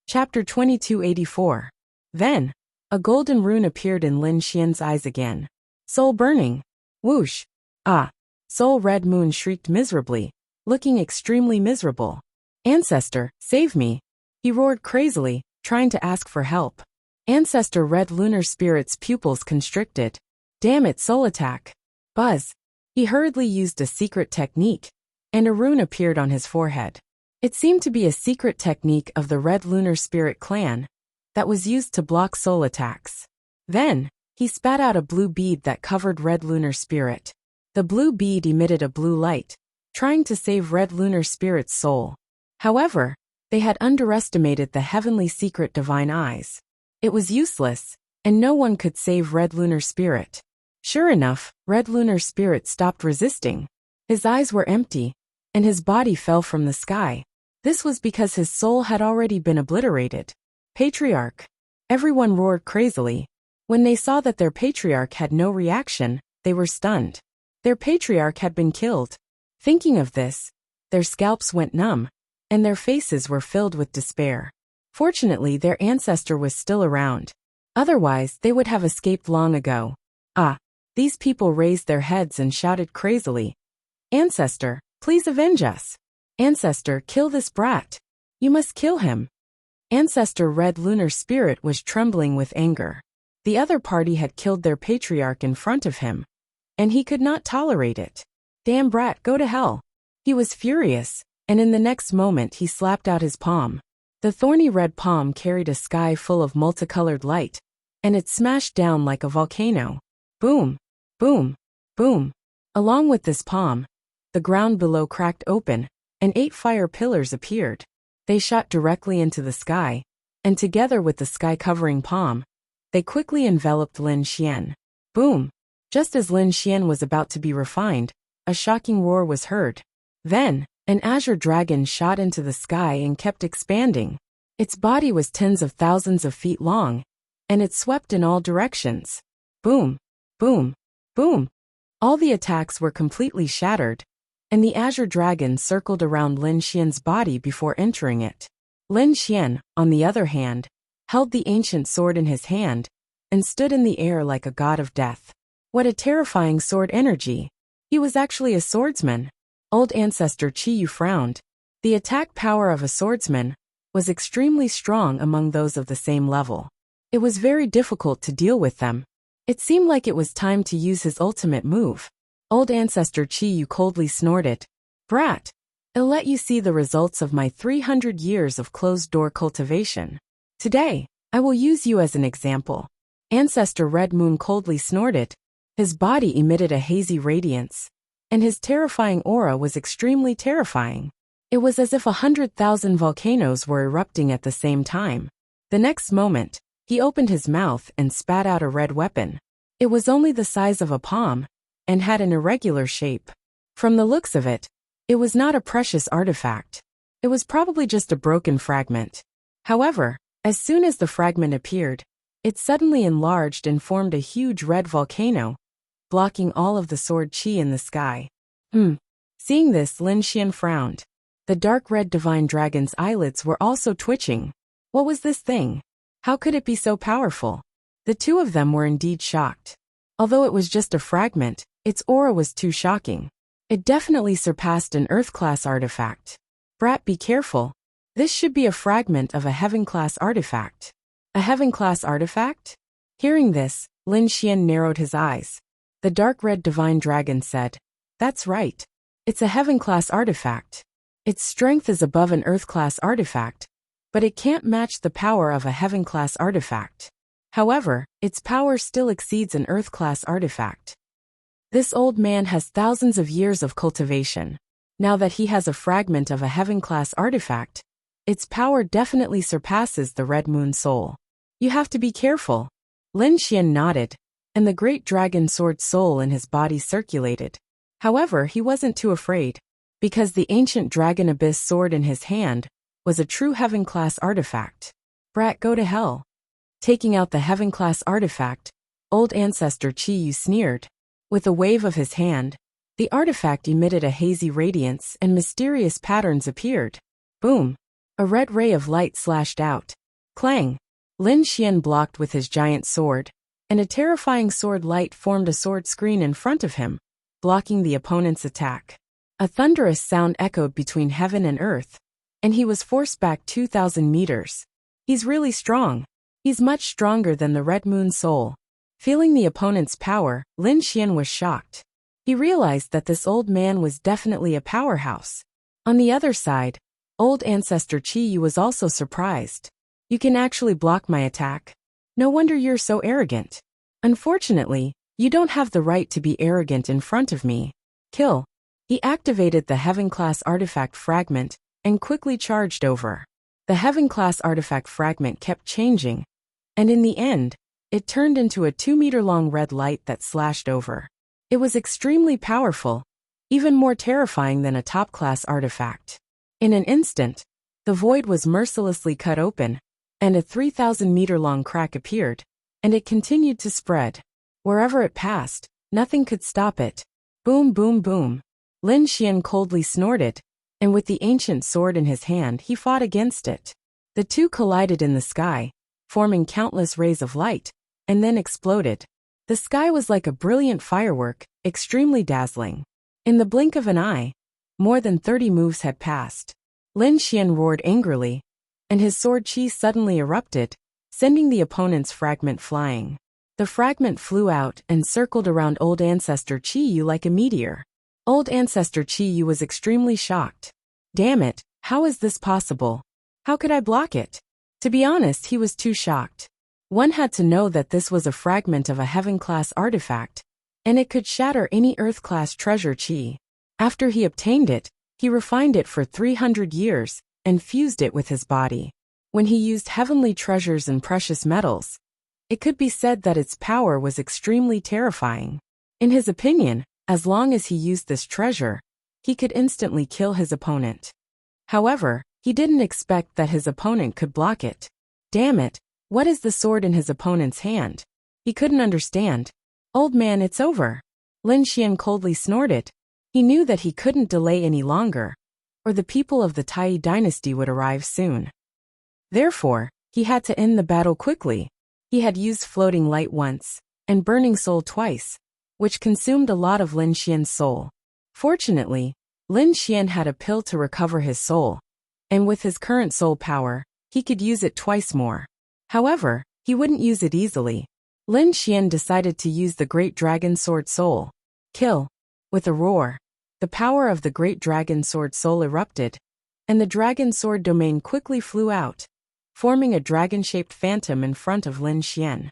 Chapter 2284. Then, a golden rune appeared in Lin Xian's eyes again. Soul burning. Whoosh. Ah. Soul Red Moon shrieked miserably, looking extremely miserable. Ancestor, save me. He roared crazily, trying to ask for help. Ancestor Red Lunar Spirit's pupils constricted. Damn it, soul attack. Buzz. He hurriedly used a secret technique, and a rune appeared on his forehead. It seemed to be a secret technique of the Red Lunar Spirit clan that was used to block soul attacks. Then, he spat out a blue bead that covered Red Lunar Spirit. The blue bead emitted a blue light, trying to save Red Lunar Spirit's soul. However, they had underestimated the heavenly secret divine eyes. It was useless, and no one could save Red Lunar Spirit. Sure enough, Red Lunar Spirit stopped resisting. His eyes were empty, and his body fell from the sky. This was because his soul had already been obliterated. Patriarch. Everyone roared crazily. When they saw that their patriarch had no reaction, they were stunned. Their patriarch had been killed. Thinking of this, their scalps went numb, and their faces were filled with despair. Fortunately, their ancestor was still around. Otherwise, they would have escaped long ago. Ah! These people raised their heads and shouted crazily. Ancestor, please avenge us. Ancestor, kill this brat. You must kill him. Ancestor Red Lunar Spirit was trembling with anger. The other party had killed their patriarch in front of him, and he could not tolerate it. Damn brat, go to hell. He was furious, and in the next moment he slapped out his palm. The thorny red palm carried a sky full of multicolored light, and it smashed down like a volcano. Boom, boom, boom. Along with this palm, the ground below cracked open, and 8 fire pillars appeared. They shot directly into the sky, and together with the sky-covering palm, they quickly enveloped Lin Xian. Boom! Just as Lin Xian was about to be refined, a shocking roar was heard. Then, an azure dragon shot into the sky and kept expanding. Its body was tens of thousands of feet long, and it swept in all directions. Boom! Boom! Boom! All the attacks were completely shattered, and the azure dragon circled around Lin Xian's body before entering it. Lin Xian, on the other hand, held the ancient sword in his hand and stood in the air like a god of death. What a terrifying sword energy! He was actually a swordsman. Old ancestor Qi Yu frowned. The attack power of a swordsman was extremely strong among those of the same level. It was very difficult to deal with them. It seemed like it was time to use his ultimate move. Old ancestor Qi Yu coldly snorted. Brat! I'll let you see the results of my 300 years of closed-door cultivation. Today, I will use you as an example. Ancestor Red Moon coldly snorted. His body emitted a hazy radiance, and his terrifying aura was extremely terrifying. It was as if 100,000 volcanoes were erupting at the same time. The next moment, he opened his mouth and spat out a red weapon. It was only the size of a palm, and had an irregular shape. From the looks of it, it was not a precious artifact. It was probably just a broken fragment. However, as soon as the fragment appeared, it suddenly enlarged and formed a huge red volcano, blocking all of the sword chi in the sky. Seeing this, Lin Xian frowned. The dark red divine dragon's eyelids were also twitching. What was this thing? How could it be so powerful? The two of them were indeed shocked. Although it was just a fragment, its aura was too shocking. It definitely surpassed an Earth-class artifact. Brat, be careful. This should be a fragment of a Heaven-class artifact. A Heaven-class artifact? Hearing this, Lin Xian narrowed his eyes. The dark red divine dragon said, That's right. It's a Heaven-class artifact. Its strength is above an Earth-class artifact, but it can't match the power of a Heaven-class artifact. However, its power still exceeds an Earth-class artifact. This old man has thousands of years of cultivation. Now that he has a fragment of a Heaven-class artifact, its power definitely surpasses the Red Moon Soul. You have to be careful. Lin Xian nodded, and the great dragon sword soul in his body circulated. However, he wasn't too afraid, because the ancient dragon abyss sword in his hand was a true Heaven-class artifact. Brat, go to hell. Taking out the Heaven-class artifact, old ancestor Qi Yu sneered. With a wave of his hand, the artifact emitted a hazy radiance and mysterious patterns appeared. Boom! A red ray of light slashed out. Clang! Lin Xian blocked with his giant sword, and a terrifying sword light formed a sword screen in front of him, blocking the opponent's attack. A thunderous sound echoed between heaven and earth, and he was forced back 2,000 meters. He's really strong. He's much stronger than the Red Moon Soul. Feeling the opponent's power, Lin Xian was shocked. He realized that this old man was definitely a powerhouse. On the other side, old ancestor Qi Yu was also surprised. You can actually block my attack? No wonder you're so arrogant. Unfortunately, you don't have the right to be arrogant in front of me. Kill. He activated the Heaven-class artifact fragment and quickly charged over. The Heaven-class artifact fragment kept changing, and in the end, it turned into a 2-meter-long red light that slashed over. It was extremely powerful, even more terrifying than a top-class artifact. In an instant, the void was mercilessly cut open, and a 3,000-meter-long crack appeared, and it continued to spread. Wherever it passed, nothing could stop it. Boom, boom, boom. Lin Xian coldly snorted, and with the ancient sword in his hand he fought against it. The two collided in the sky, forming countless rays of light, and then exploded. The sky was like a brilliant firework, extremely dazzling. In the blink of an eye, more than 30 moves had passed. Lin Xian roared angrily, and his sword chi suddenly erupted, sending the opponent's fragment flying. The fragment flew out and circled around old ancestor Qi Yu like a meteor. Old ancestor Qi Yu was extremely shocked. Damn it, how is this possible? How could I block it? To be honest, he was too shocked. One had to know that this was a fragment of a Heaven-class artifact, and it could shatter any Earth-class treasure chi. After he obtained it, he refined it for 300 years and fused it with his body. When he used heavenly treasures and precious metals, it could be said that its power was extremely terrifying. In his opinion, as long as he used this treasure, he could instantly kill his opponent. However, he didn't expect that his opponent could block it. Damn it, what is the sword in his opponent's hand? He couldn't understand. Old man, it's over. Lin Xian coldly snorted. He knew that he couldn't delay any longer, or the people of the Tai dynasty would arrive soon. Therefore, he had to end the battle quickly. He had used floating light once, and burning soul twice, which consumed a lot of Lin Xian's soul. Fortunately, Lin Xian had a pill to recover his soul, and with his current soul power, he could use it twice more. However, he wouldn't use it easily. Lin Xian decided to use the Great Dragon Sword Soul. Kill. With a roar, the power of the Great Dragon Sword Soul erupted, and the Dragon Sword domain quickly flew out, forming a dragon-shaped phantom in front of Lin Xian.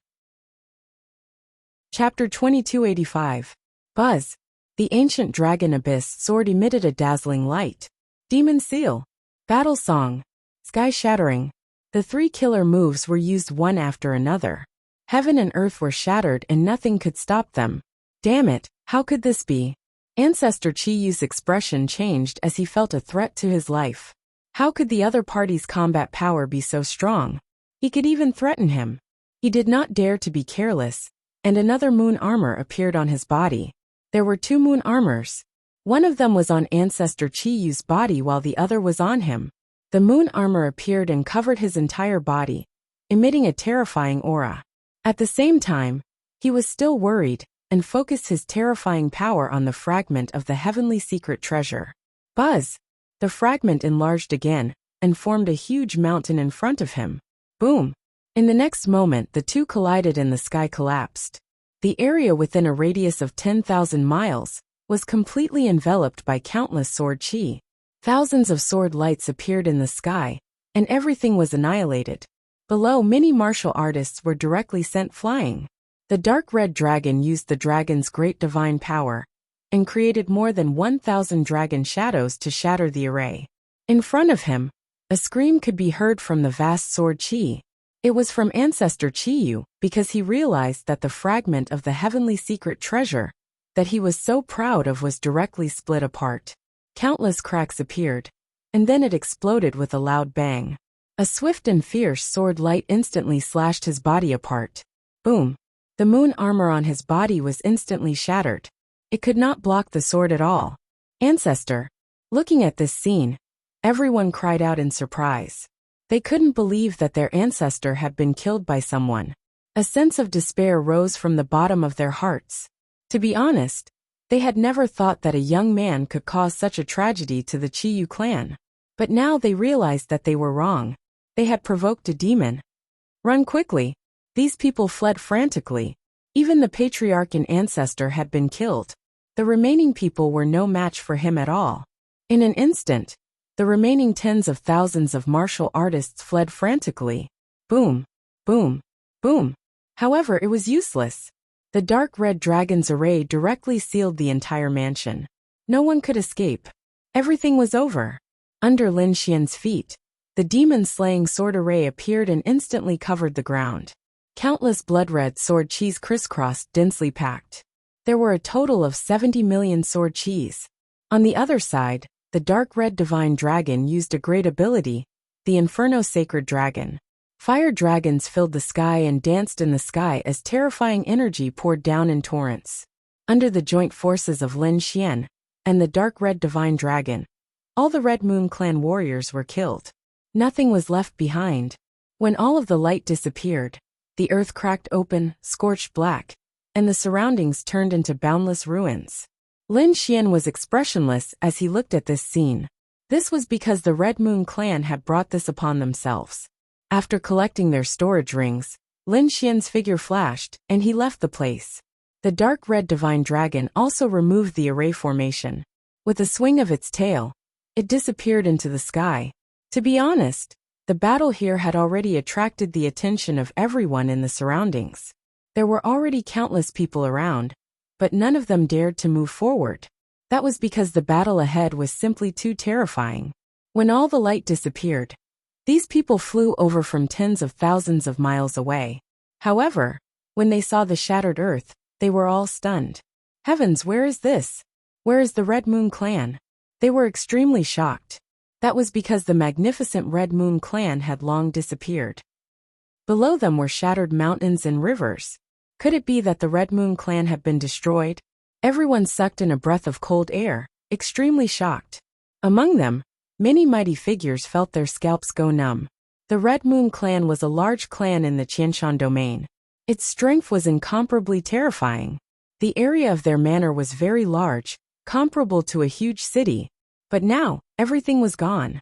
Chapter 2285. Buzz. The ancient dragon abyss sword emitted a dazzling light. Demon Seal. Battle Song. Sky Shattering. The three killer moves were used one after another. Heaven and earth were shattered and nothing could stop them. Damn it, how could this be? Ancestor Qi Yu's expression changed as he felt a threat to his life. How could the other party's combat power be so strong? He could even threaten him. He did not dare to be careless, and another moon armor appeared on his body. There were two moon armors. One of them was on Ancestor Qi Yu's body while the other was on him. The moon armor appeared and covered his entire body, emitting a terrifying aura. At the same time, he was still worried, and focused his terrifying power on the fragment of the heavenly secret treasure. Buzz! The fragment enlarged again, and formed a huge mountain in front of him. Boom! In the next moment the two collided and the sky collapsed. The area within a radius of 10,000 miles was completely enveloped by countless sword chi. Thousands of sword lights appeared in the sky, and everything was annihilated. Below, many martial artists were directly sent flying. The dark red dragon used the dragon's great divine power, and created more than 1,000 dragon shadows to shatter the array. In front of him, a scream could be heard from the vast sword chi. It was from Ancestor Qi Yu, because he realized that the fragment of the heavenly secret treasure that he was so proud of was directly split apart. Countless cracks appeared, and then it exploded with a loud bang. A swift and fierce sword light instantly slashed his body apart. Boom! The moon armor on his body was instantly shattered. It could not block the sword at all. Ancestor. Looking at this scene, Everyone cried out in surprise. They couldn't believe that their ancestor had been killed by someone. A sense of despair rose from the bottom of their hearts. To be honest, they had never thought that a young man could cause such a tragedy to the Chiyu clan. But now they realized that they were wrong. They had provoked a demon. Run quickly. These people fled frantically. Even the patriarch and ancestor had been killed. The remaining people were no match for him at all. In an instant, the remaining tens of thousands of martial artists fled frantically. Boom, boom, boom. However, it was useless. The dark red dragon's array directly sealed the entire mansion. No one could escape. Everything was over. Under Lin Xian's feet, the demon-slaying sword array appeared and instantly covered the ground. Countless blood-red sword cheese crisscrossed, densely packed. There were a total of 70 million sword cheese. On the other side, the dark red divine dragon used a great ability, the Inferno Sacred Dragon. Fire dragons filled the sky and danced in the sky as terrifying energy poured down in torrents. Under the joint forces of Lin Xian and the dark red divine dragon, all the Red Moon Clan warriors were killed. Nothing was left behind. When all of the light disappeared, the earth cracked open, scorched black, and the surroundings turned into boundless ruins. Lin Xian was expressionless as he looked at this scene. This was because the Red Moon Clan had brought this upon themselves. After collecting their storage rings, Lin Xian's figure flashed, and he left the place. The dark red divine dragon also removed the array formation. With a swing of its tail, it disappeared into the sky. To be honest, the battle here had already attracted the attention of everyone in the surroundings. There were already countless people around, but none of them dared to move forward. That was because the battle ahead was simply too terrifying. When all the light disappeared, these people flew over from tens of thousands of miles away. However, when they saw the shattered earth, they were all stunned. Heavens, where is this? Where is the Red Moon Clan? They were extremely shocked. That was because the magnificent Red Moon Clan had long disappeared. Below them were shattered mountains and rivers. Could it be that the Red Moon Clan had been destroyed? Everyone sucked in a breath of cold air, extremely shocked. Among them, many mighty figures felt their scalps go numb. The Red Moon Clan was a large clan in the Qianshan domain. Its strength was incomparably terrifying. The area of their manor was very large, comparable to a huge city. But now, everything was gone.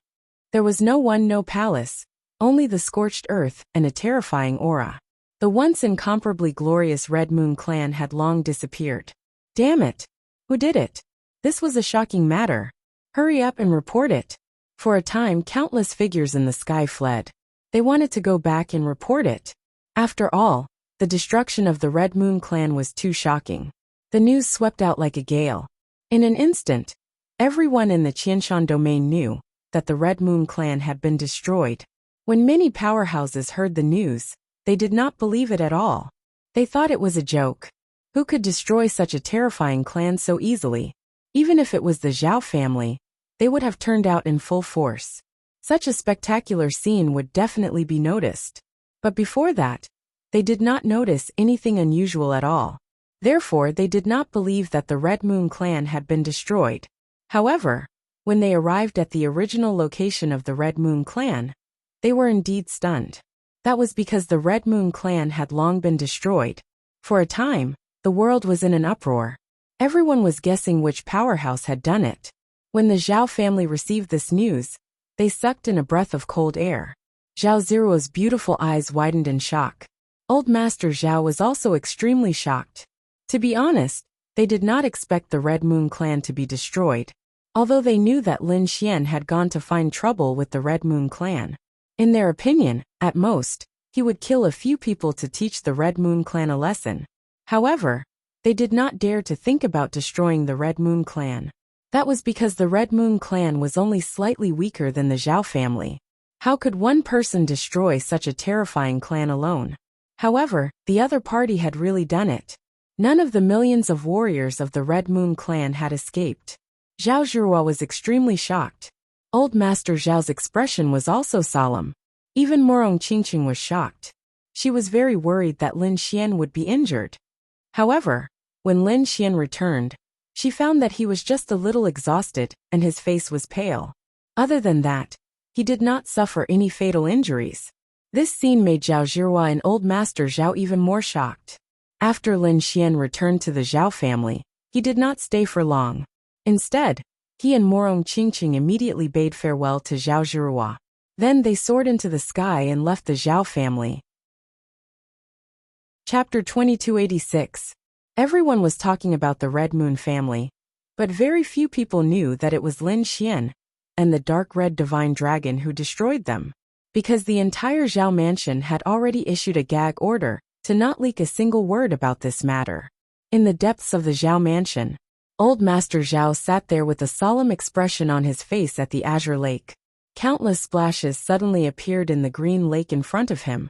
There was no one, no palace, only the scorched earth and a terrifying aura. The once incomparably glorious Red Moon Clan had long disappeared. Damn it! Who did it? This was a shocking matter. Hurry up and report it. For a time, countless figures in the sky fled. They wanted to go back and report it. After all, the destruction of the Red Moon Clan was too shocking. The news swept out like a gale. In an instant, everyone in the Qianshan domain knew that the Red Moon Clan had been destroyed. When many powerhouses heard the news, they did not believe it at all. They thought it was a joke. Who could destroy such a terrifying clan so easily? Even if it was the Zhao family, they would have turned out in full force. Such a spectacular scene would definitely be noticed. But before that, they did not notice anything unusual at all. Therefore, they did not believe that the Red Moon Clan had been destroyed. However, when they arrived at the original location of the Red Moon Clan, they were indeed stunned. That was because the Red Moon Clan had long been destroyed. For a time, the world was in an uproar. Everyone was guessing which powerhouse had done it. When the Zhao family received this news, they sucked in a breath of cold air. Zhao Zeruo's beautiful eyes widened in shock. Old Master Zhao was also extremely shocked. To be honest, they did not expect the Red Moon Clan to be destroyed, although they knew that Lin Xian had gone to find trouble with the Red Moon Clan. In their opinion, at most, he would kill a few people to teach the Red Moon Clan a lesson. However, they did not dare to think about destroying the Red Moon Clan. That was because the Red Moon Clan was only slightly weaker than the Zhao family. How could one person destroy such a terrifying clan alone? However, the other party had really done it. None of the millions of warriors of the Red Moon Clan had escaped. Zhao Zhirua was extremely shocked. Old Master Zhao's expression was also solemn. Even Morong Qingqing was shocked. She was very worried that Lin Xian would be injured. However, when Lin Xian returned, she found that he was just a little exhausted and his face was pale. Other than that, he did not suffer any fatal injuries. This scene made Zhao Zhihua and Old Master Zhao even more shocked. After Lin Xian returned to the Zhao family, he did not stay for long. Instead, he and Morong Qingqing immediately bade farewell to Zhao Zhihua. Then they soared into the sky and left the Zhao family. Chapter 2286. Everyone was talking about the Red Moon family, but very few people knew that it was Lin Xian and the dark red divine dragon who destroyed them, because the entire Zhao mansion had already issued a gag order to not leak a single word about this matter. In the depths of the Zhao mansion, Old Master Zhao sat there with a solemn expression on his face at the azure lake. Countless splashes suddenly appeared in the green lake in front of him,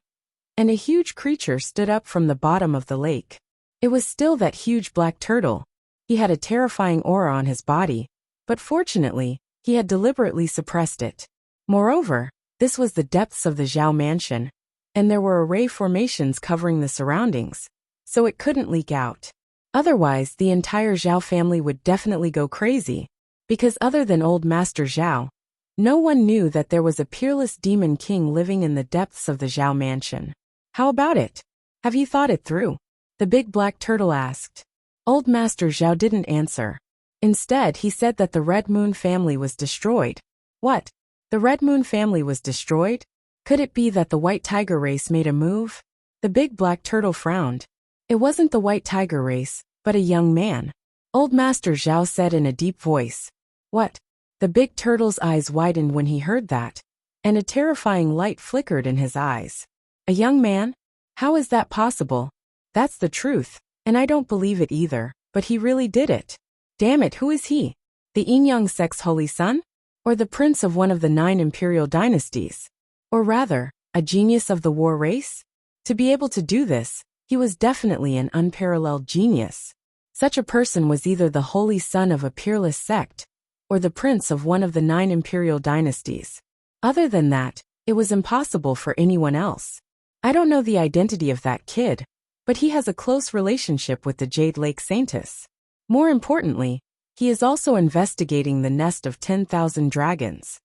and a huge creature stood up from the bottom of the lake. It was still that huge black turtle. He had a terrifying aura on his body, but fortunately, he had deliberately suppressed it. Moreover, this was the depths of the Zhao mansion, and there were array formations covering the surroundings, so it couldn't leak out. Otherwise, the entire Zhao family would definitely go crazy, because other than Old Master Zhao, no one knew that there was a peerless demon king living in the depths of the Zhao mansion. How about it? Have you thought it through? The big black turtle asked. Old Master Zhao didn't answer. Instead, he said that the Red Moon family was destroyed. What? The Red Moon family was destroyed? Could it be that the White Tiger race made a move? The big black turtle frowned. It wasn't the White Tiger race, but a young man. Old Master Zhao said in a deep voice. What? The big turtle's eyes widened when he heard that, and a terrifying light flickered in his eyes. A young man? How is that possible? That's the truth, and I don't believe it either, but he really did it. Damn it, who is he? The Yin-Yang sect's holy son? Or the prince of one of the 9 imperial dynasties? Or rather, a genius of the war race? To be able to do this, he was definitely an unparalleled genius. Such a person was either the holy son of a peerless sect, or the prince of one of the 9 imperial dynasties. Other than that, it was impossible for anyone else. I don't know the identity of that kid, but he has a close relationship with the Jade Lake Saintess. More importantly, he is also investigating the nest of 10,000 dragons.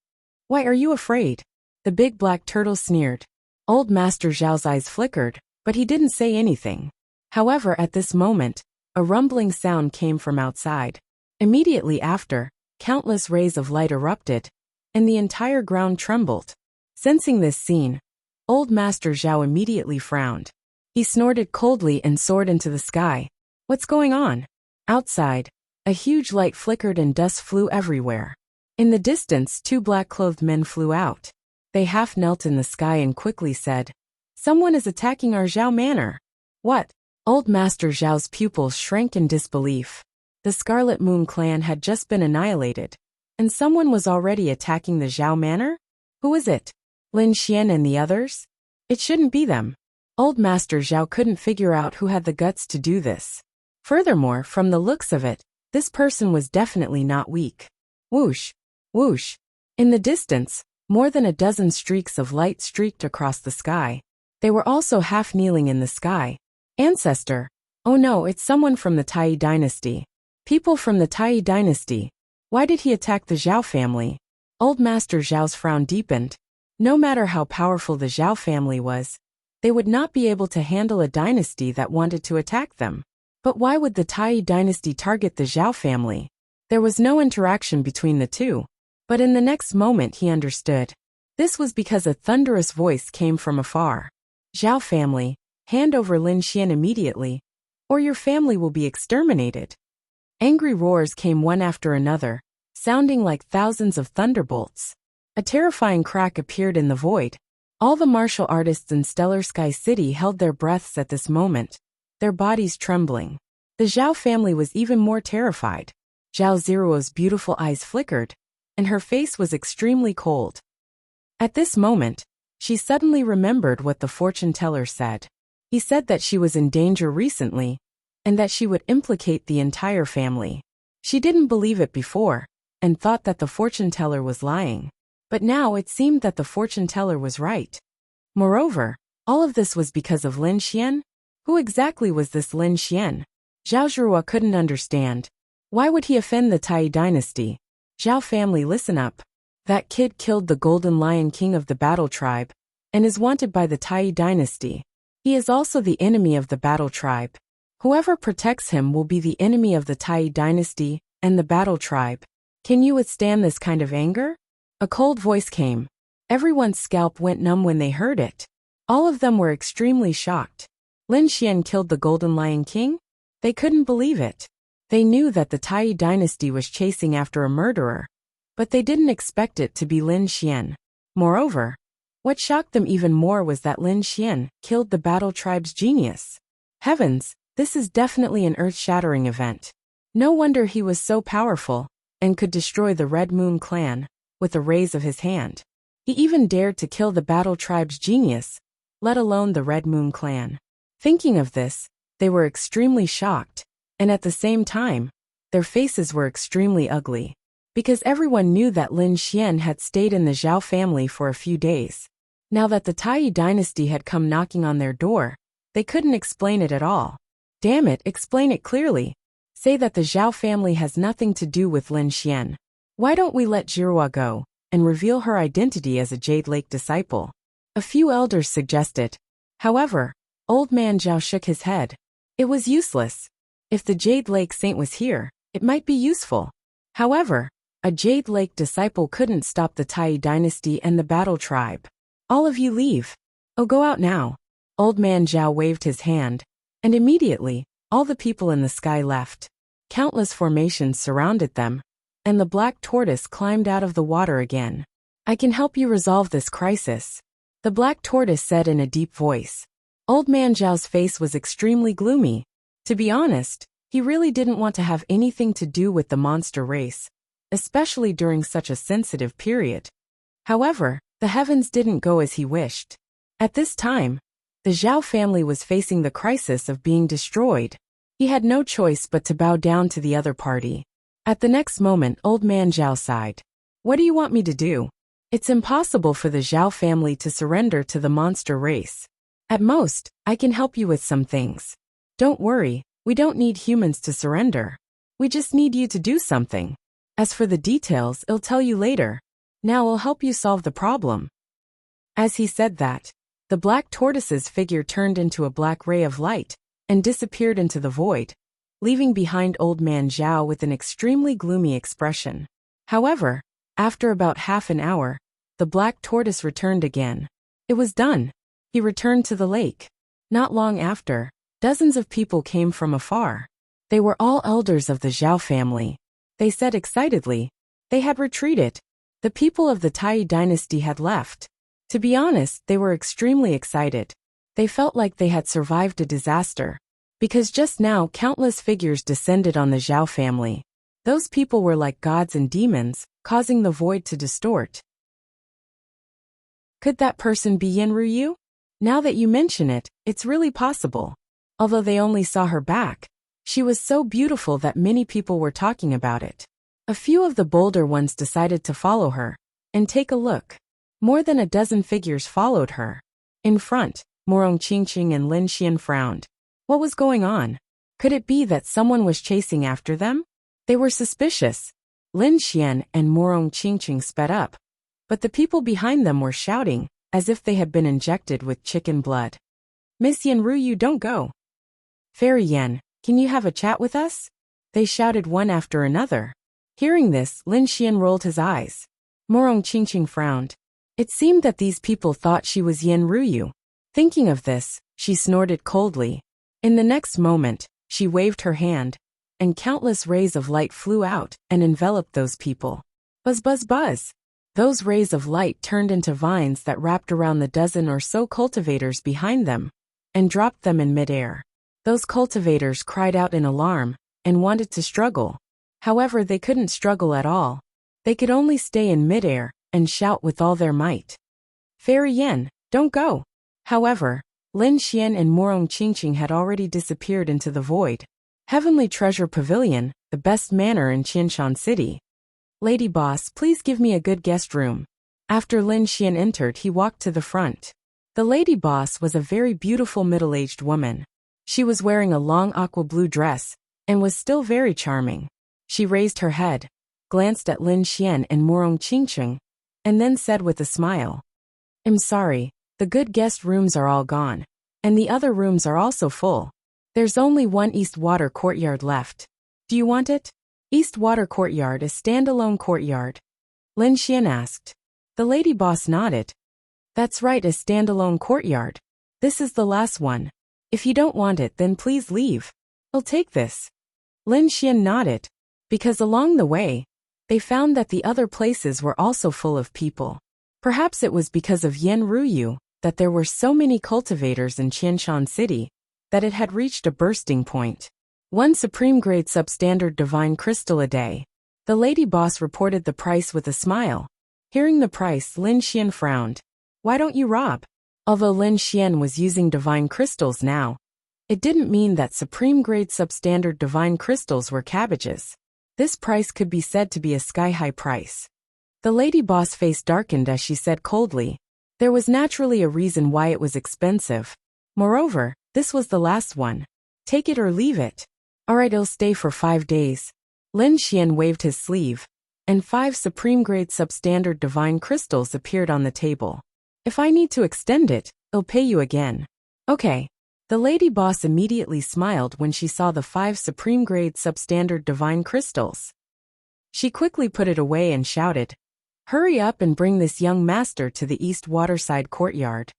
Why are you afraid? The big black turtle sneered. Old Master Zhao's eyes flickered, but he didn't say anything. However, at this moment, a rumbling sound came from outside. Immediately after, countless rays of light erupted, and the entire ground trembled. Sensing this scene, Old Master Zhao immediately frowned. He snorted coldly and soared into the sky. What's going on? Outside, a huge light flickered and dust flew everywhere. In the distance, 2 black-clothed men flew out. They half knelt in the sky and quickly said, "Someone is attacking our Zhao manor." What? Old Master Zhao's pupils shrank in disbelief. The Scarlet Moon clan had just been annihilated, and someone was already attacking the Zhao manor? Who is it? Lin Xian and the others? It shouldn't be them. Old Master Zhao couldn't figure out who had the guts to do this. Furthermore, from the looks of it, this person was definitely not weak. Whoosh! Whoosh! In the distance, more than a dozen streaks of light streaked across the sky. They were also half kneeling in the sky. Ancestor! Oh no, it's someone from the Tai dynasty. People from the Tai dynasty. Why did he attack the Zhao family? Old Master Zhao's frown deepened. No matter how powerful the Zhao family was, they would not be able to handle a dynasty that wanted to attack them. But why would the Tai dynasty target the Zhao family? There was no interaction between the two. But in the next moment he understood. This was because a thunderous voice came from afar. Zhao family, hand over Lin Xian immediately, or your family will be exterminated. Angry roars came one after another, sounding like thousands of thunderbolts. A terrifying crack appeared in the void. All the martial artists in Stellar Sky City held their breaths at this moment, their bodies trembling. The Zhao family was even more terrified. Zhao Ziruo's beautiful eyes flickered, and her face was extremely cold. At this moment, she suddenly remembered what the fortune teller said. He said that she was in danger recently, and that she would implicate the entire family. She didn't believe it before, and thought that the fortune teller was lying. But now it seemed that the fortune teller was right. Moreover, all of this was because of Lin Xian? Who exactly was this Lin Xian? Zhao Zhihua couldn't understand. Why would he offend the Tai dynasty? Zhao family, listen up. That kid killed the Golden Lion King of the Battle Tribe and is wanted by the Tai dynasty. He is also the enemy of the Battle Tribe. Whoever protects him will be the enemy of the Tai dynasty and the Battle Tribe. Can you withstand this kind of anger? A cold voice came. Everyone's scalp went numb when they heard it. All of them were extremely shocked. Lin Xian killed the Golden Lion King? They couldn't believe it. They knew that the Tai dynasty was chasing after a murderer, but they didn't expect it to be Lin Xian. Moreover, what shocked them even more was that Lin Xian killed the Battle Tribe's genius. Heavens, this is definitely an earth-shattering event. No wonder he was so powerful and could destroy the Red Moon clan with a raise of his hand. He even dared to kill the Battle Tribe's genius, let alone the Red Moon clan. Thinking of this, they were extremely shocked, and at the same time, their faces were extremely ugly, because everyone knew that Lin Xian had stayed in the Zhao family for a few days. Now that the Tai dynasty had come knocking on their door, they couldn't explain it at all. Damn it, explain it clearly. Say that the Zhao family has nothing to do with Lin Xian. Why don't we let Jirua go and reveal her identity as a Jade Lake disciple? A few elders suggested. However, Old Man Zhao shook his head. It was useless. If the Jade Lake Saint was here, it might be useful. However, a Jade Lake disciple couldn't stop the Tai dynasty and the Battle Tribe. All of you leave. Oh, go out now. Old Man Zhao waved his hand, and immediately, all the people in the sky left. Countless formations surrounded them, and the black tortoise climbed out of the water again. I can help you resolve this crisis, the black tortoise said in a deep voice. Old Man Zhao's face was extremely gloomy. To be honest, he really didn't want to have anything to do with the monster race, especially during such a sensitive period. However, the heavens didn't go as he wished. At this time, the Zhao family was facing the crisis of being destroyed. He had no choice but to bow down to the other party. At the next moment, Old Man Zhao sighed. What do you want me to do? It's impossible for the Zhao family to surrender to the monster race. At most, I can help you with some things. Don't worry, we don't need humans to surrender. We just need you to do something. As for the details, I'll tell you later. Now I'll help you solve the problem. As he said that, the black tortoise's figure turned into a black ray of light and disappeared into the void, leaving behind Old Man Zhao with an extremely gloomy expression. However, after about half an hour, the black tortoise returned again. It was done. He returned to the lake. Not long after, dozens of people came from afar. They were all elders of the Zhao family. They said excitedly, they had retreated. The people of the Tai dynasty had left. To be honest, they were extremely excited. They felt like they had survived a disaster, because just now countless figures descended on the Zhao family. Those people were like gods and demons, causing the void to distort. Could that person be Yin Ruyu? Now that you mention it, it's really possible. Although they only saw her back, she was so beautiful that many people were talking about it. A few of the bolder ones decided to follow her and take a look. More than a dozen figures followed her. In front, Morong Qingqing and Lin Xian frowned. What was going on? Could it be that someone was chasing after them? They were suspicious. Lin Xian and Morong Qingqing sped up, but the people behind them were shouting, as if they had been injected with chicken blood. Miss Yin Ruyu, don't go. Fairy Yen, can you have a chat with us? They shouted one after another. Hearing this, Lin Xian rolled his eyes. Morong Qingqing frowned. It seemed that these people thought she was Yin Ruyu. Thinking of this, she snorted coldly. In the next moment, she waved her hand, and countless rays of light flew out and enveloped those people. Buzz buzz buzz. Those rays of light turned into vines that wrapped around the dozen or so cultivators behind them and dropped them in midair. Those cultivators cried out in alarm and wanted to struggle. However, they couldn't struggle at all. They could only stay in midair and shout with all their might. Fairy Yen, don't go. However, Lin Xian and Morong Qingqing had already disappeared into the void. Heavenly Treasure Pavilion, the best manor in Qianshan City. Lady Boss, please give me a good guest room. After Lin Xian entered, he walked to the front. The Lady Boss was a very beautiful middle-aged woman. She was wearing a long aqua blue dress and was still very charming. She raised her head, glanced at Lin Xian and Morong Qingqing, and then said with a smile, "I'm sorry, the good guest rooms are all gone, and the other rooms are also full. There's only one East Water Courtyard left. Do you want it?" East Water Courtyard is standalone courtyard? Lin Xian asked. The lady boss nodded. That's right, a standalone courtyard. This is the last one. If you don't want it, then please leave. I'll take this. Lin Xian nodded. Because along the way, they found that the other places were also full of people. Perhaps it was because of Yan Ruyu that there were so many cultivators in Qianshan City that it had reached a bursting point. One supreme-grade substandard divine crystal a day. The lady boss reported the price with a smile. Hearing the price, Lin Xian frowned. Why don't you rob? Although Lin Xian was using divine crystals now, it didn't mean that supreme-grade substandard divine crystals were cabbages. This price could be said to be a sky-high price. The lady boss face darkened as she said coldly. There was naturally a reason why it was expensive. Moreover, this was the last one. Take it or leave it. Alright, I'll stay for 5 days. Lin Xian waved his sleeve, and 5 supreme-grade substandard divine crystals appeared on the table. If I need to extend it, I'll pay you again. Okay. The lady boss immediately smiled when she saw the 5 supreme-grade substandard divine crystals. She quickly put it away and shouted, "Hurry up and bring this young master to the East Waterside Courtyard.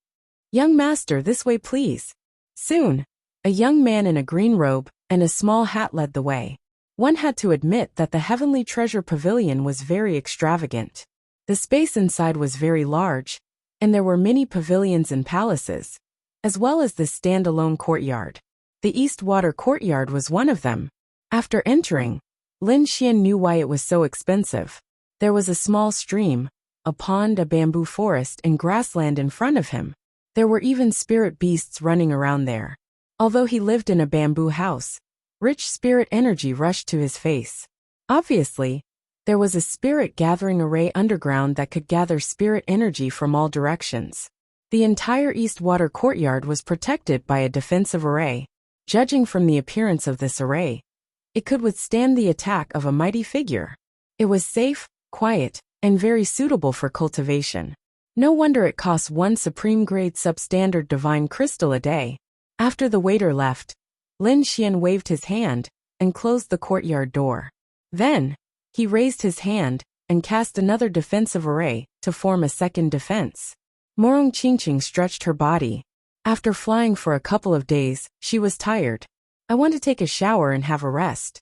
Young master, this way please." Soon, a young man in a green robe and a small hat led the way. One had to admit that the Heavenly Treasure Pavilion was very extravagant. The space inside was very large, and there were many pavilions and palaces, as well as this standalone courtyard. The East Water Courtyard was one of them. After entering, Lin Xian knew why it was so expensive. There was a small stream, a pond, a bamboo forest, and grassland in front of him. There were even spirit beasts running around there. Although he lived in a bamboo house, rich spirit energy rushed to his face. Obviously, there was a spirit gathering array underground that could gather spirit energy from all directions. The entire East Water Courtyard was protected by a defensive array. Judging from the appearance of this array, it could withstand the attack of a mighty figure. It was safe, quiet, and very suitable for cultivation. No wonder it costs 1 supreme-grade substandard divine crystal a day. After the waiter left, Lin Xian waved his hand and closed the courtyard door. Then, he raised his hand and cast another defensive array to form a second defense. Morong Qingqing stretched her body. After flying for a couple of days, she was tired. I want to take a shower and have a rest.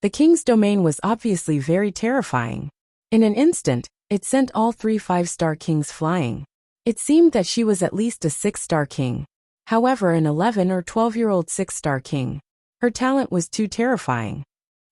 The king's domain was obviously very terrifying. In an instant, it sent all 3 5-star kings flying. It seemed that she was at least a 6-star king. However, an 11 or 12-year-old 6-star king. Her talent was too terrifying.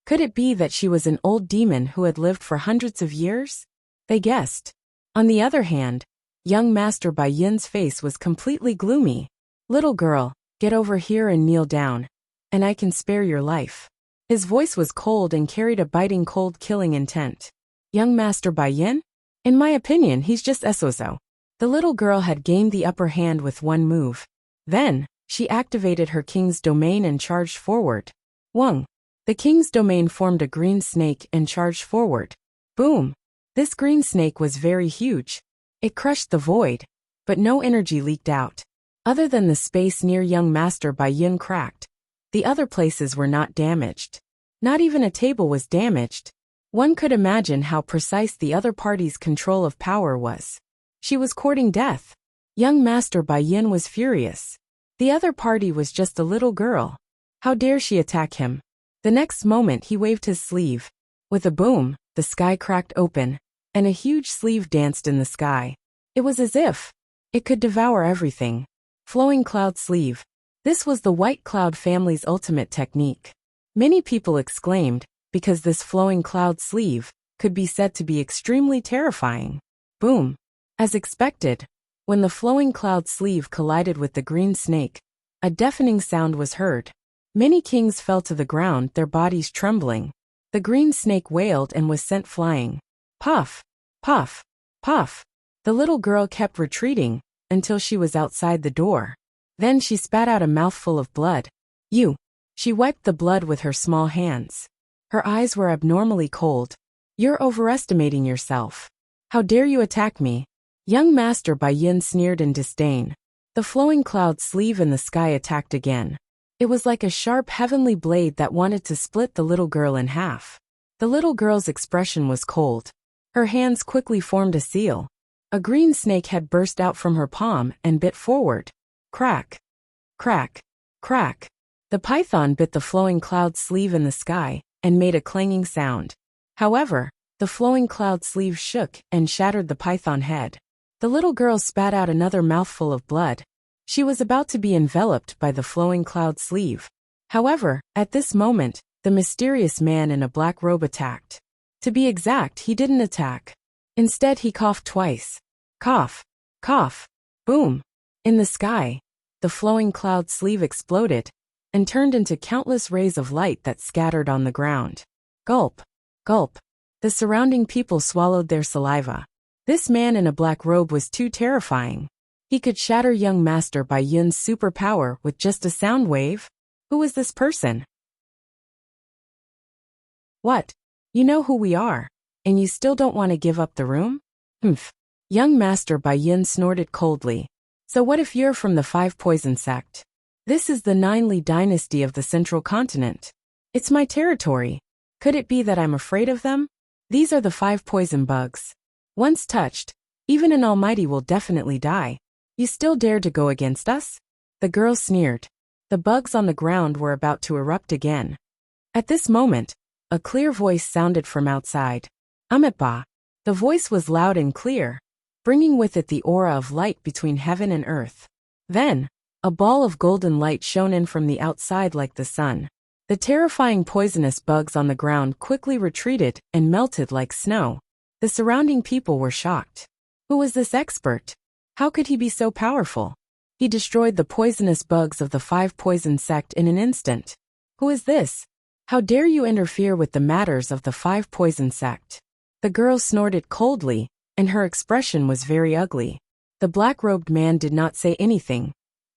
Could it be that she was an old demon who had lived for hundreds of years? They guessed. On the other hand, young Master Bai Yin's face was completely gloomy. Little girl, get over here and kneel down, and I can spare your life. His voice was cold and carried a biting cold killing intent. Young Master Bai Yin? In my opinion, he's just Esozo. The little girl had gained the upper hand with one move. Then, she activated her king's domain and charged forward. Wong. The king's domain formed a green snake and charged forward. Boom. This green snake was very huge. It crushed the void, but no energy leaked out. Other than the space near young Master Bai Yin cracked, the other places were not damaged. Not even a table was damaged. One could imagine how precise the other party's control of power was. She was courting death. Young Master Bai Yin was furious. The other party was just a little girl. How dare she attack him? The next moment he waved his sleeve. With a boom, the sky cracked open, and a huge sleeve danced in the sky. It was as if it could devour everything. Flowing cloud sleeve. This was the White Cloud family's ultimate technique. Many people exclaimed, because this flowing cloud sleeve could be said to be extremely terrifying. Boom. As expected, when the flowing cloud sleeve collided with the green snake, a deafening sound was heard. Many kings fell to the ground, their bodies trembling. The green snake wailed and was sent flying. Puff, puff, puff. The little girl kept retreating until she was outside the door. Then she spat out a mouthful of blood. You. She wiped the blood with her small hands. Her eyes were abnormally cold. You're overestimating yourself. How dare you attack me? Young Master Bai Yin sneered in disdain. The flowing cloud sleeve in the sky attacked again. It was like a sharp heavenly blade that wanted to split the little girl in half. The little girl's expression was cold. Her hands quickly formed a seal. A green snake had burst out from her palm and bit forward. Crack. Crack. Crack. The python bit the flowing cloud sleeve in the sky and made a clanging sound. However, the flowing cloud sleeve shook and shattered the python head. The little girl spat out another mouthful of blood. She was about to be enveloped by the flowing cloud sleeve. However, at this moment, the mysterious man in a black robe attacked. To be exact, he didn't attack. Instead, he coughed twice. Cough. Cough. Boom. In the sky, the flowing cloud sleeve exploded and turned into countless rays of light that scattered on the ground. Gulp. Gulp. The surrounding people swallowed their saliva. This man in a black robe was too terrifying. He could shatter young Master Bai Yin's superpower with just a sound wave? Who is this person? What? You know who we are, and you still don't want to give up the room? Humph. Young Master Bai Yin snorted coldly. So what if you're from the Five Poison sect? This is the Ninely dynasty of the Central Continent. It's my territory. Could it be that I'm afraid of them? These are the 5 poison bugs. Once touched, even an almighty will definitely die. You still dare to go against us? The girl sneered. The bugs on the ground were about to erupt again. At this moment, a clear voice sounded from outside. Amitba. The voice was loud and clear, bringing with it the aura of light between heaven and earth. Then, a ball of golden light shone in from the outside like the sun. The terrifying poisonous bugs on the ground quickly retreated and melted like snow. The surrounding people were shocked. Who was this expert? How could he be so powerful? He destroyed the poisonous bugs of the 5 Poison sect in an instant. Who is this? How dare you interfere with the matters of the 5 Poison sect? The girl snorted coldly, and her expression was very ugly. The black-robed man did not say anything,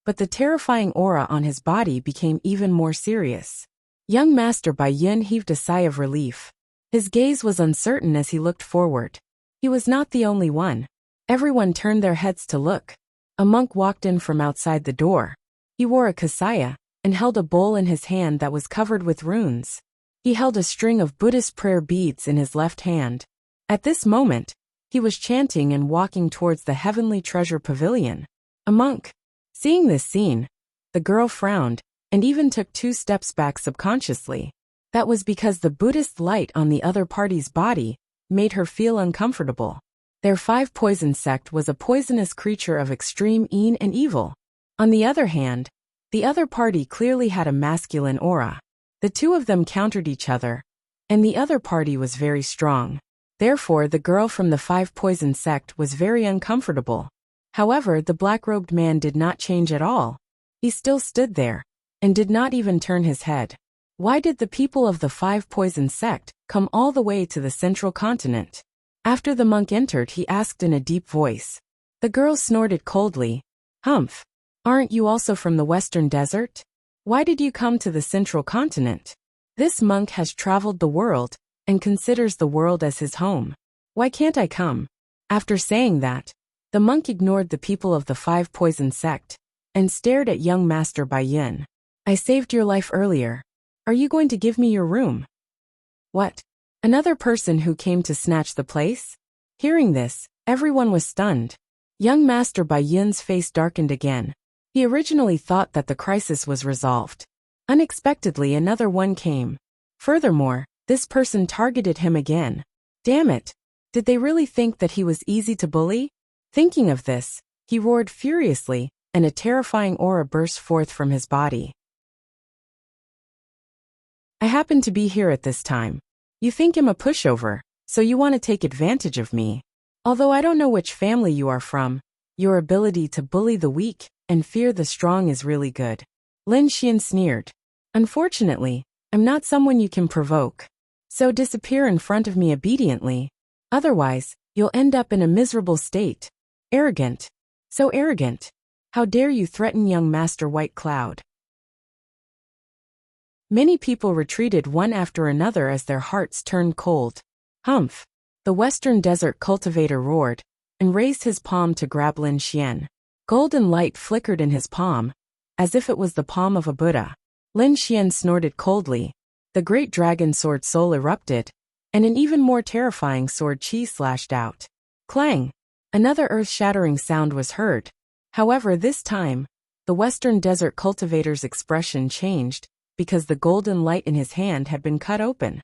but the terrifying aura on his body became even more serious. Young Master Bai Yin heaved a sigh of relief. His gaze was uncertain as he looked forward. He was not the only one. Everyone turned their heads to look. A monk walked in from outside the door. He wore a kasaya and held a bowl in his hand that was covered with runes. He held a string of Buddhist prayer beads in his left hand. At this moment, he was chanting and walking towards the heavenly treasure pavilion. A monk. Seeing this scene, the girl frowned and even took 2 steps back subconsciously. That was because the Buddhist light on the other party's body made her feel uncomfortable. Their 5 Poison sect was a poisonous creature of extreme and evil. On the other hand, the other party clearly had a masculine aura. The two of them countered each other, and the other party was very strong. Therefore, the girl from the Five Poison sect was very uncomfortable. However, the black-robed man did not change at all. He still stood there, and did not even turn his head. Why did the people of the Five Poison sect come all the way to the central continent? After the monk entered, he asked in a deep voice. The girl snorted coldly. Humph! Aren't you also from the Western Desert? Why did you come to the central continent? This monk has traveled the world, and considers the world as his home. Why can't I come? After saying that, the monk ignored the people of the Five Poison sect, and stared at young Master Bai Yun. I saved your life earlier. Are you going to give me your room? What? Another person who came to snatch the place? Hearing this, everyone was stunned. Young Master Bai Yun's face darkened again. He originally thought that the crisis was resolved. Unexpectedly, another one came. Furthermore, this person targeted him again. Damn it! Did they really think that he was easy to bully? Thinking of this, he roared furiously, and a terrifying aura burst forth from his body. I happen to be here at this time. You think I'm a pushover, so you want to take advantage of me. Although I don't know which family you are from, your ability to bully the weak and fear the strong is really good. Lin Xian sneered. Unfortunately, I'm not someone you can provoke. So disappear in front of me obediently. Otherwise, you'll end up in a miserable state. Arrogant. So arrogant. How dare you threaten young Master White Cloud? Many people retreated one after another as their hearts turned cold. Humph! The Western Desert cultivator roared, and raised his palm to grab Lin Xian. Golden light flickered in his palm, as if it was the palm of a Buddha. Lin Xian snorted coldly. The great dragon sword soul erupted, and an even more terrifying sword chi slashed out. Clang! Another earth-shattering sound was heard. However, this time, the Western Desert cultivator's expression changed, because the golden light in his hand had been cut open.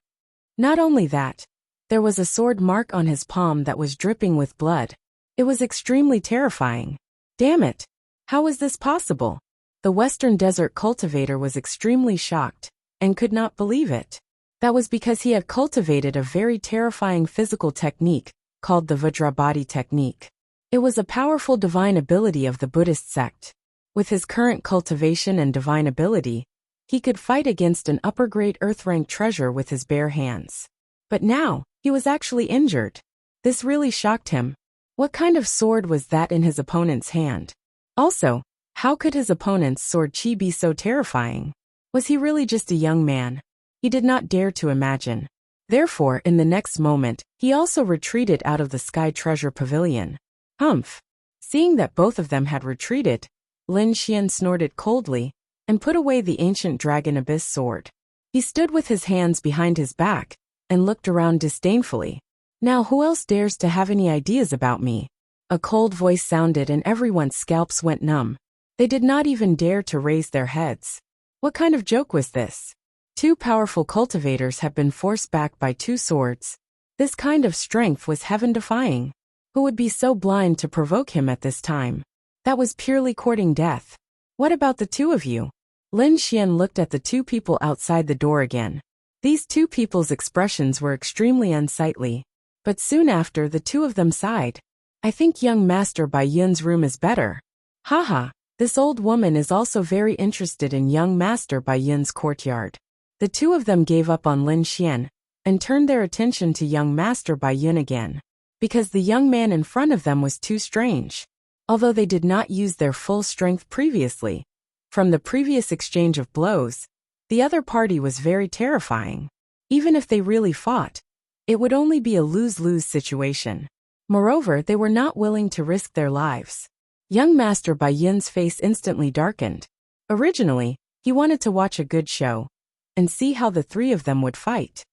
Not only that, there was a sword mark on his palm that was dripping with blood. It was extremely terrifying. Damn it! How was this possible? The Western Desert cultivator was extremely shocked, and could not believe it. That was because he had cultivated a very terrifying physical technique, called the Vajrabhati technique. It was a powerful divine ability of the Buddhist sect. With his current cultivation and divine ability, he could fight against an upper-grade earth-rank treasure with his bare hands. But now, he was actually injured. This really shocked him. What kind of sword was that in his opponent's hand? Also, how could his opponent's sword chi be so terrifying? Was he really just a young man? He did not dare to imagine. Therefore, in the next moment, he also retreated out of the Sky Treasure Pavilion. Humph! Seeing that both of them had retreated, Lin Xian snorted coldly, and put away the ancient dragon abyss sword. He stood with his hands behind his back, and looked around disdainfully. Now who else dares to have any ideas about me? A cold voice sounded and everyone's scalps went numb. They did not even dare to raise their heads. What kind of joke was this? Two powerful cultivators had been forced back by two swords. This kind of strength was heaven-defying. Who would be so blind to provoke him at this time? That was purely courting death. What about the two of you? Lin Xian looked at the two people outside the door again. These two people's expressions were extremely unsightly. But soon after, the two of them sighed. I think young Master Bai Yun's room is better. Haha, this old woman is also very interested in young Master Bai Yun's courtyard. The two of them gave up on Lin Xian, and turned their attention to young Master Bai Yun again. Because the young man in front of them was too strange. Although they did not use their full strength previously, from the previous exchange of blows, the other party was very terrifying. Even if they really fought, it would only be a lose-lose situation. Moreover, they were not willing to risk their lives. Young Master Bai Yun's face instantly darkened. Originally, he wanted to watch a good show, and see how the three of them would fight.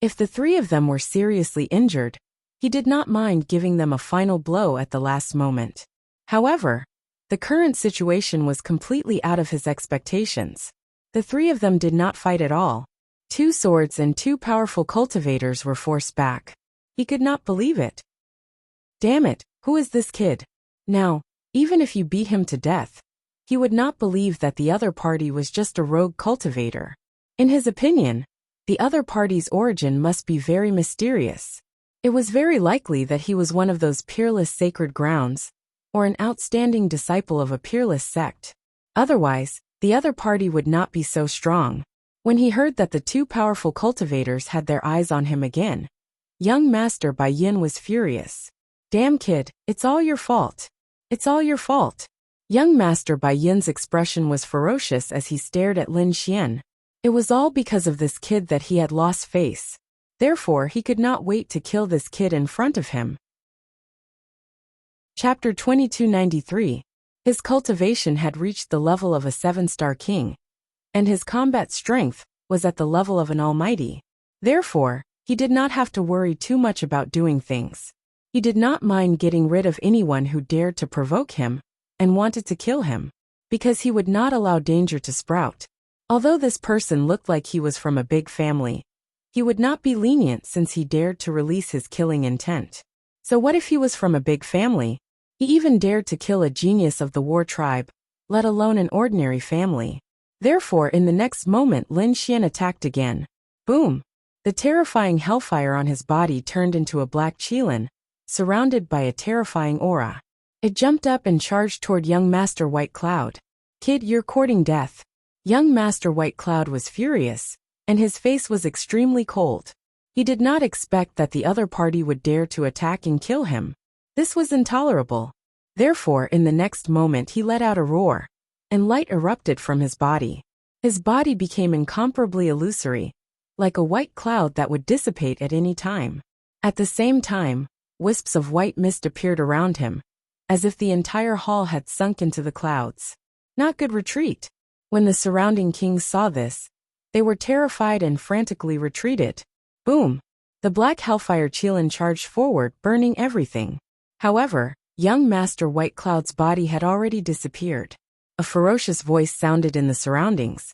If the three of them were seriously injured, he did not mind giving them a final blow at the last moment. However, the current situation was completely out of his expectations. The three of them did not fight at all. Two swords and two powerful cultivators were forced back. He could not believe it. Damn it, who is this kid? Now, even if you beat him to death, he would not believe that the other party was just a rogue cultivator. In his opinion, the other party's origin must be very mysterious. It was very likely that he was one of those peerless sacred grounds, or an outstanding disciple of a peerless sect. Otherwise, the other party would not be so strong. When he heard that the two powerful cultivators had their eyes on him again, young Master Bai Yin was furious. Damn kid, it's all your fault. It's all your fault. Young Master Bai Yin's expression was ferocious as he stared at Lin Xian. It was all because of this kid that he had lost face. Therefore, he could not wait to kill this kid in front of him. Chapter 2293. His cultivation had reached the level of a 7-star king, and his combat strength was at the level of an almighty. Therefore, he did not have to worry too much about doing things. He did not mind getting rid of anyone who dared to provoke him and wanted to kill him, because he would not allow danger to sprout. Although this person looked like he was from a big family, he would not be lenient since he dared to release his killing intent. So what if he was from a big family? He even dared to kill a genius of the war tribe, let alone an ordinary family. Therefore, in the next moment, Lin Xian attacked again. Boom! The terrifying hellfire on his body turned into a black qilin, surrounded by a terrifying aura. It jumped up and charged toward young Master White Cloud. Kid, you're courting death. Young Master White Cloud was furious, and his face was extremely cold. He did not expect that the other party would dare to attack and kill him. This was intolerable. Therefore, in the next moment he let out a roar, and light erupted from his body. His body became incomparably illusory, like a white cloud that would dissipate at any time. At the same time, wisps of white mist appeared around him, as if the entire hall had sunk into the clouds. Not good retreat. When the surrounding kings saw this, they were terrified and frantically retreated. Boom! The black hellfire qilin charged forward, burning everything. However, young Master White Cloud's body had already disappeared. A ferocious voice sounded in the surroundings.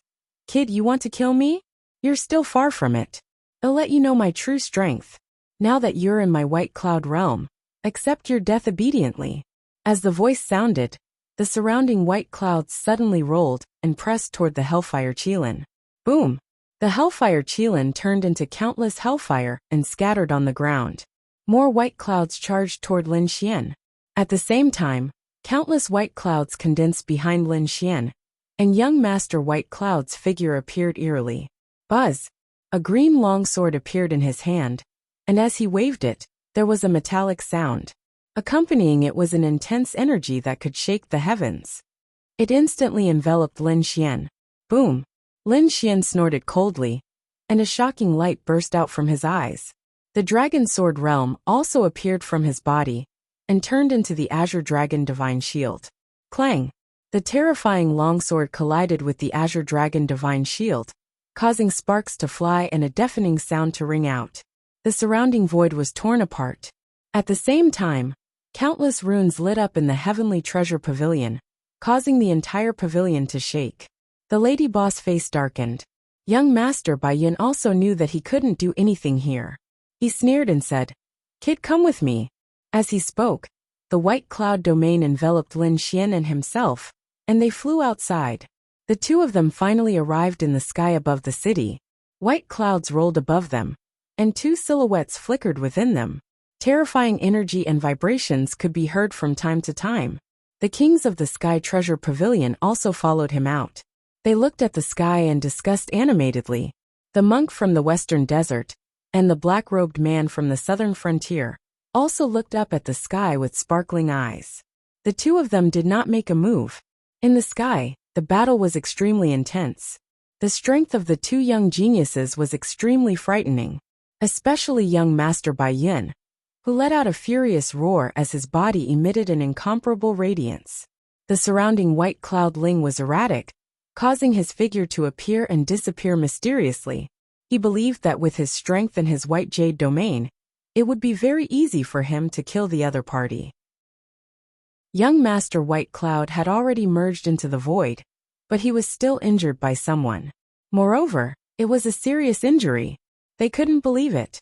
Kid, you want to kill me? You're still far from it. I'll let you know my true strength. Now that you're in my White Cloud realm, accept your death obediently. As the voice sounded, the surrounding white clouds suddenly rolled and pressed toward the hellfire qilin. Boom! The hellfire qilin turned into countless hellfire and scattered on the ground. More white clouds charged toward Lin Xian. At the same time, countless white clouds condensed behind Lin Xian, and young Master White Cloud's figure appeared eerily. Buzz! A green longsword appeared in his hand, and as he waved it, there was a metallic sound. Accompanying it was an intense energy that could shake the heavens. It instantly enveloped Lin Xian. Boom! Lin Xian snorted coldly, and a shocking light burst out from his eyes. The Dragon Sword realm also appeared from his body, and turned into the Azure Dragon Divine Shield. Clang! The terrifying longsword collided with the Azure Dragon Divine Shield, causing sparks to fly and a deafening sound to ring out. The surrounding void was torn apart. At the same time, countless runes lit up in the Heavenly Treasure Pavilion, causing the entire pavilion to shake. The lady boss face darkened. Young Master Bai Yin also knew that he couldn't do anything here. He sneered and said, Kid, come with me. As he spoke, the white cloud domain enveloped Lin Xian and himself, and they flew outside. The two of them finally arrived in the sky above the city. White clouds rolled above them, and two silhouettes flickered within them. Terrifying energy and vibrations could be heard from time to time. The kings of the Sky Treasure Pavilion also followed him out. They looked at the sky and discussed animatedly. The monk from the western desert, and the black-robed man from the southern frontier, also looked up at the sky with sparkling eyes. The two of them did not make a move. In the sky, the battle was extremely intense. The strength of the two young geniuses was extremely frightening, especially young Master Bai Yin, who let out a furious roar as his body emitted an incomparable radiance. The surrounding white cloud ling was erratic, causing his figure to appear and disappear mysteriously. He believed that with his strength and his white jade domain, it would be very easy for him to kill the other party. Young Master White Cloud had already merged into the void, but he was still injured by someone. Moreover, it was a serious injury. They couldn't believe it.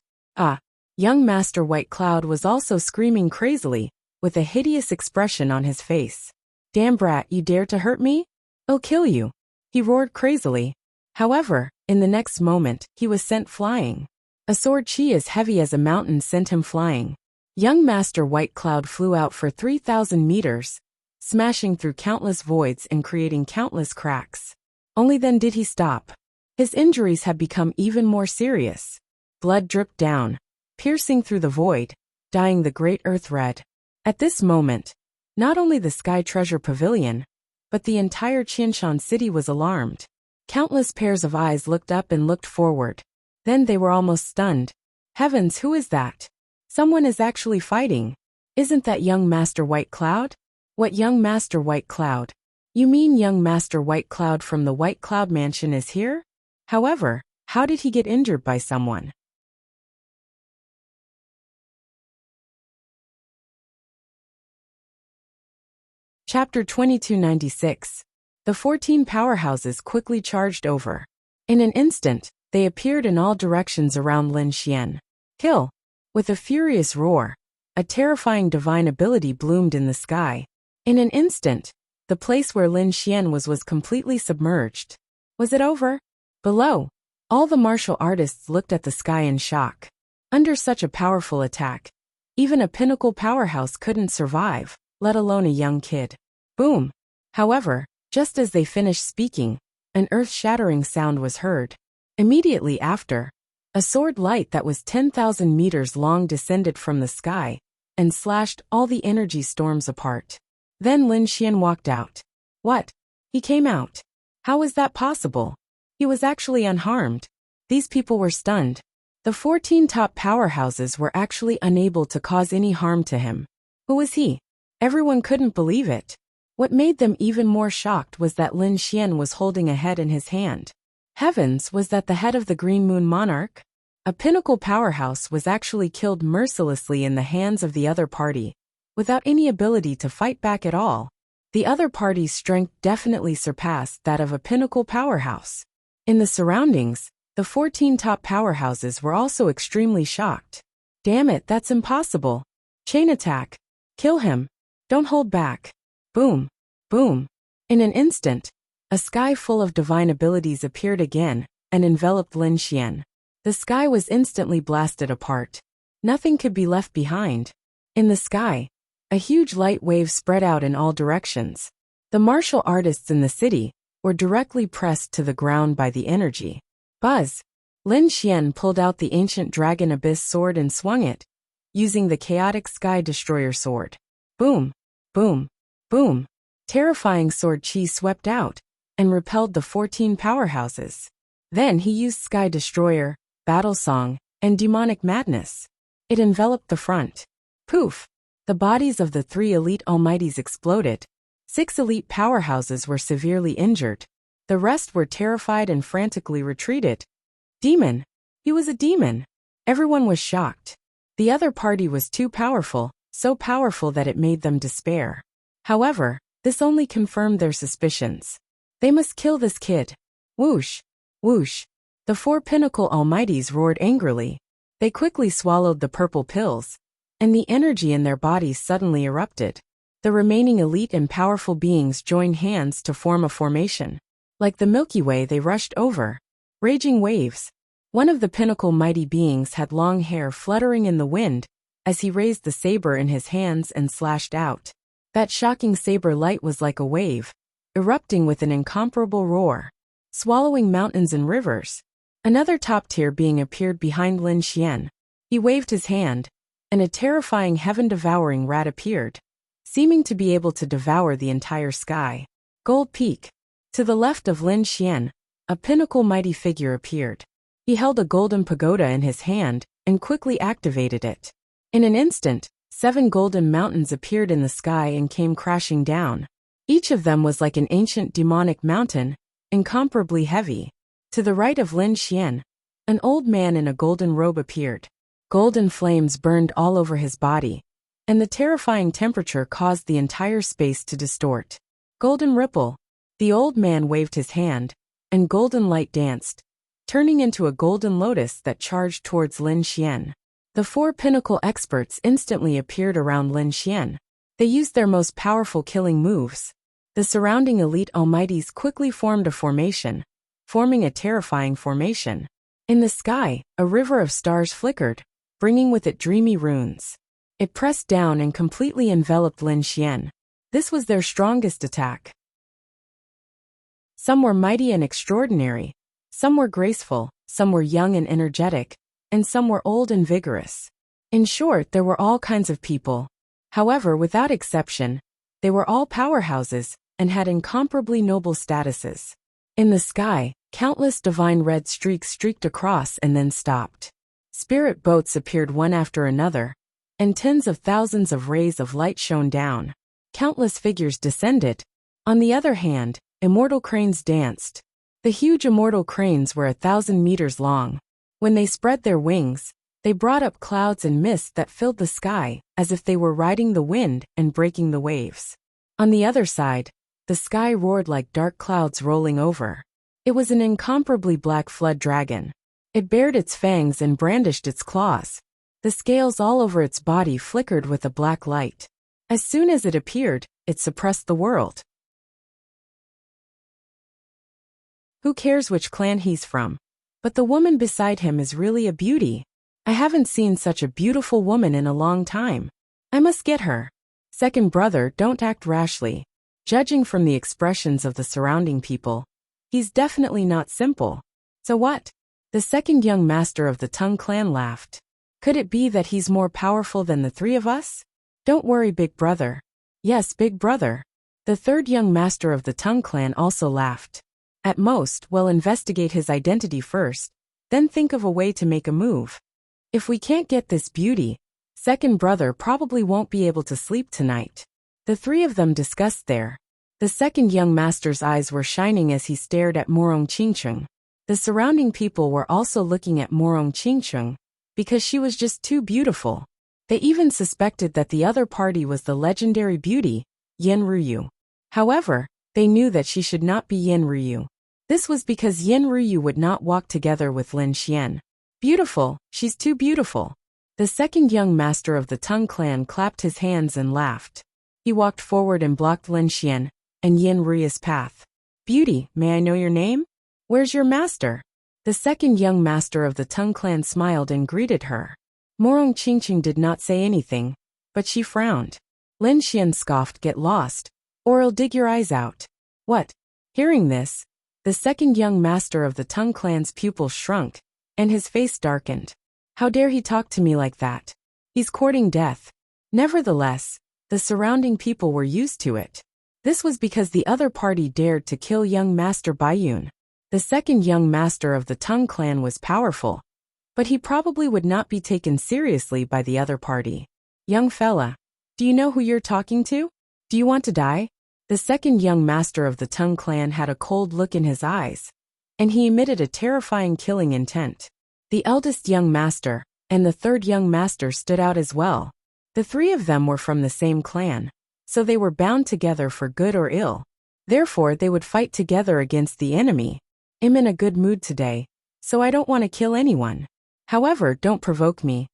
Young Master White Cloud was also screaming crazily, with a hideous expression on his face. Damn brat, you dare to hurt me? I'll kill you. He roared crazily. However, in the next moment, he was sent flying. A sword chi as heavy as a mountain sent him flying. Young Master White Cloud flew out for 3,000 meters, smashing through countless voids and creating countless cracks. Only then did he stop. His injuries had become even more serious. Blood dripped down, piercing through the void, dyeing the great earth red. At this moment, not only the Sky Treasure Pavilion, but the entire Qianshan city was alarmed. Countless pairs of eyes looked up and looked forward. Then they were almost stunned. Heavens, who is that? Someone is actually fighting. Isn't that young Master White Cloud? What young Master White Cloud? You mean young Master White Cloud from the White Cloud Mansion is here? However, how did he get injured by someone? Chapter 2296. The 14 powerhouses quickly charged over. In an instant, they appeared in all directions around Lin Xian. Kill! With a furious roar, a terrifying divine ability bloomed in the sky. In an instant, the place where Lin Xian was completely submerged. Was it over? Below, all the martial artists looked at the sky in shock. Under such a powerful attack, even a pinnacle powerhouse couldn't survive, let alone a young kid. Boom! However, just as they finished speaking, an earth-shattering sound was heard. Immediately after, a sword light that was 10,000 meters long descended from the sky and slashed all the energy storms apart. Then Lin Xian walked out. What? He came out. How was that possible? He was actually unharmed. These people were stunned. The 14 top powerhouses were actually unable to cause any harm to him. Who was he? Everyone couldn't believe it. What made them even more shocked was that Lin Xian was holding a head in his hand. Heavens, was that the head of the Green Moon Monarch? A pinnacle powerhouse was actually killed mercilessly in the hands of the other party, without any ability to fight back at all. The other party's strength definitely surpassed that of a pinnacle powerhouse. In the surroundings, the 14 top powerhouses were also extremely shocked. Damn it, that's impossible. Chain attack. Kill him. Don't hold back. Boom. Boom. In an instant, a sky full of divine abilities appeared again and enveloped Lin Xian. The sky was instantly blasted apart. Nothing could be left behind. In the sky, a huge light wave spread out in all directions. The martial artists in the city were directly pressed to the ground by the energy. Buzz! Lin Xian pulled out the ancient Dragon Abyss sword and swung it, using the chaotic Sky Destroyer sword. Boom! Boom! Boom! Terrifying sword chi swept out and repelled the 14 powerhouses. Then he used Sky Destroyer, Battle Song, and Demonic Madness. It enveloped the front. Poof! The bodies of the 3 elite almighties exploded. 6 elite powerhouses were severely injured. The rest were terrified and frantically retreated. Demon! He was a demon! Everyone was shocked. The other party was too powerful, so powerful that it made them despair. However, this only confirmed their suspicions. They must kill this kid. Whoosh! Whoosh! The 4 pinnacle almighties roared angrily. They quickly swallowed the purple pills, and the energy in their bodies suddenly erupted. The remaining elite and powerful beings joined hands to form a formation. Like the Milky Way, they rushed over. Raging waves. One of the pinnacle mighty beings had long hair fluttering in the wind as he raised the saber in his hands and slashed out. That shocking saber light was like a wave, erupting with an incomparable roar, swallowing mountains and rivers. Another top-tier being appeared behind Lin Xian. He waved his hand, and a terrifying heaven-devouring rat appeared, seeming to be able to devour the entire sky. Gold Peak. To the left of Lin Xian, a pinnacle mighty figure appeared. He held a golden pagoda in his hand and quickly activated it. In an instant, 7 golden mountains appeared in the sky and came crashing down. Each of them was like an ancient demonic mountain, incomparably heavy. To the right of Lin Xian, an old man in a golden robe appeared. Golden flames burned all over his body, and the terrifying temperature caused the entire space to distort. Golden ripple. The old man waved his hand, and golden light danced, turning into a golden lotus that charged towards Lin Xian. The 4 pinnacle experts instantly appeared around Lin Xian. They used their most powerful killing moves. The surrounding elite almighties quickly formed a formation, forming a terrifying formation. In the sky, a river of stars flickered, bringing with it dreamy runes. It pressed down and completely enveloped Lin Xian. This was their strongest attack. Some were mighty and extraordinary, some were graceful, some were young and energetic, and some were old and vigorous. In short, there were all kinds of people. However, without exception, they were all powerhouses and had incomparably noble statuses. In the sky, countless divine red streaks streaked across and then stopped. Spirit boats appeared one after another, and tens of thousands of rays of light shone down. Countless figures descended. On the other hand, immortal cranes danced. The huge immortal cranes were 1,000 meters long. When they spread their wings, they brought up clouds and mist that filled the sky, as if they were riding the wind and breaking the waves. On the other side, the sky roared like dark clouds rolling over. It was an incomparably black flood dragon. It bared its fangs and brandished its claws. The scales all over its body flickered with a black light. As soon as it appeared, it suppressed the world. Who cares which clan he's from? But the woman beside him is really a beauty. I haven't seen such a beautiful woman in a long time. I must get her. Second brother, don't act rashly. Judging from the expressions of the surrounding people, he's definitely not simple. So what? The second young master of the Tongue clan laughed. Could it be that he's more powerful than the three of us? Don't worry, big brother. Yes, big brother. The third young master of the Tongue clan also laughed. At most, we'll investigate his identity first, then think of a way to make a move. If we can't get this beauty, second brother probably won't be able to sleep tonight. The three of them discussed there. The second young master's eyes were shining as he stared at Morong Qingcheng. The surrounding people were also looking at Morong Qingcheng, because she was just too beautiful. They even suspected that the other party was the legendary beauty, Yin Ruyu. However, they knew that she should not be Yin Ruyu. This was because Yin Ruyu would not walk together with Lin Xian. Beautiful, she's too beautiful. The second young master of the Tongue clan clapped his hands and laughed. He walked forward and blocked Lin Xian and Yin Ruyu's path. Beauty, may I know your name? Where's your master? The second young master of the Tongue clan smiled and greeted her. Morong Qingcheng did not say anything, but she frowned. Lin Xian scoffed, get lost, or I'll dig your eyes out. What? Hearing this, the second young master of the Tongue clan's pupils shrunk, and his face darkened. How dare he talk to me like that? He's courting death. Nevertheless, the surrounding people were used to it. This was because the other party dared to kill young Master Baiyun. The second young master of the Tongue clan was powerful, but he probably would not be taken seriously by the other party. Young fella, do you know who you're talking to? Do you want to die? The second young master of the Tongue clan had a cold look in his eyes, and he emitted a terrifying killing intent. The eldest young master and the third young master stood out as well. The three of them were from the same clan, so they were bound together for good or ill. Therefore, they would fight together against the enemy. I'm in a good mood today, so I don't want to kill anyone. However, don't provoke me,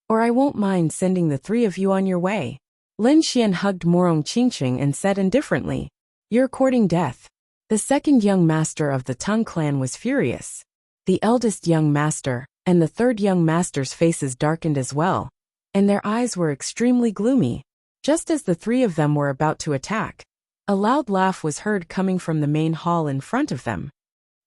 or I won't mind sending the three of you on your way. Lin Xian hugged Morong Qingcheng and said indifferently, you're courting death. The second young master of the Tongue clan was furious. The eldest young master and the third young master's faces darkened as well, and their eyes were extremely gloomy. Just as the three of them were about to attack, a loud laugh was heard coming from the main hall in front of them.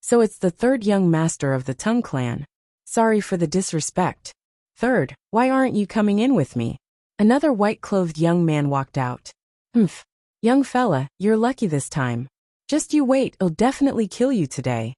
So it's the third young master of the Tongue clan. Sorry for the disrespect. Third, why aren't you coming in with me? Another white-clothed young man walked out. Humph. Young fella, you're lucky this time. Just you wait, I'll definitely kill you today.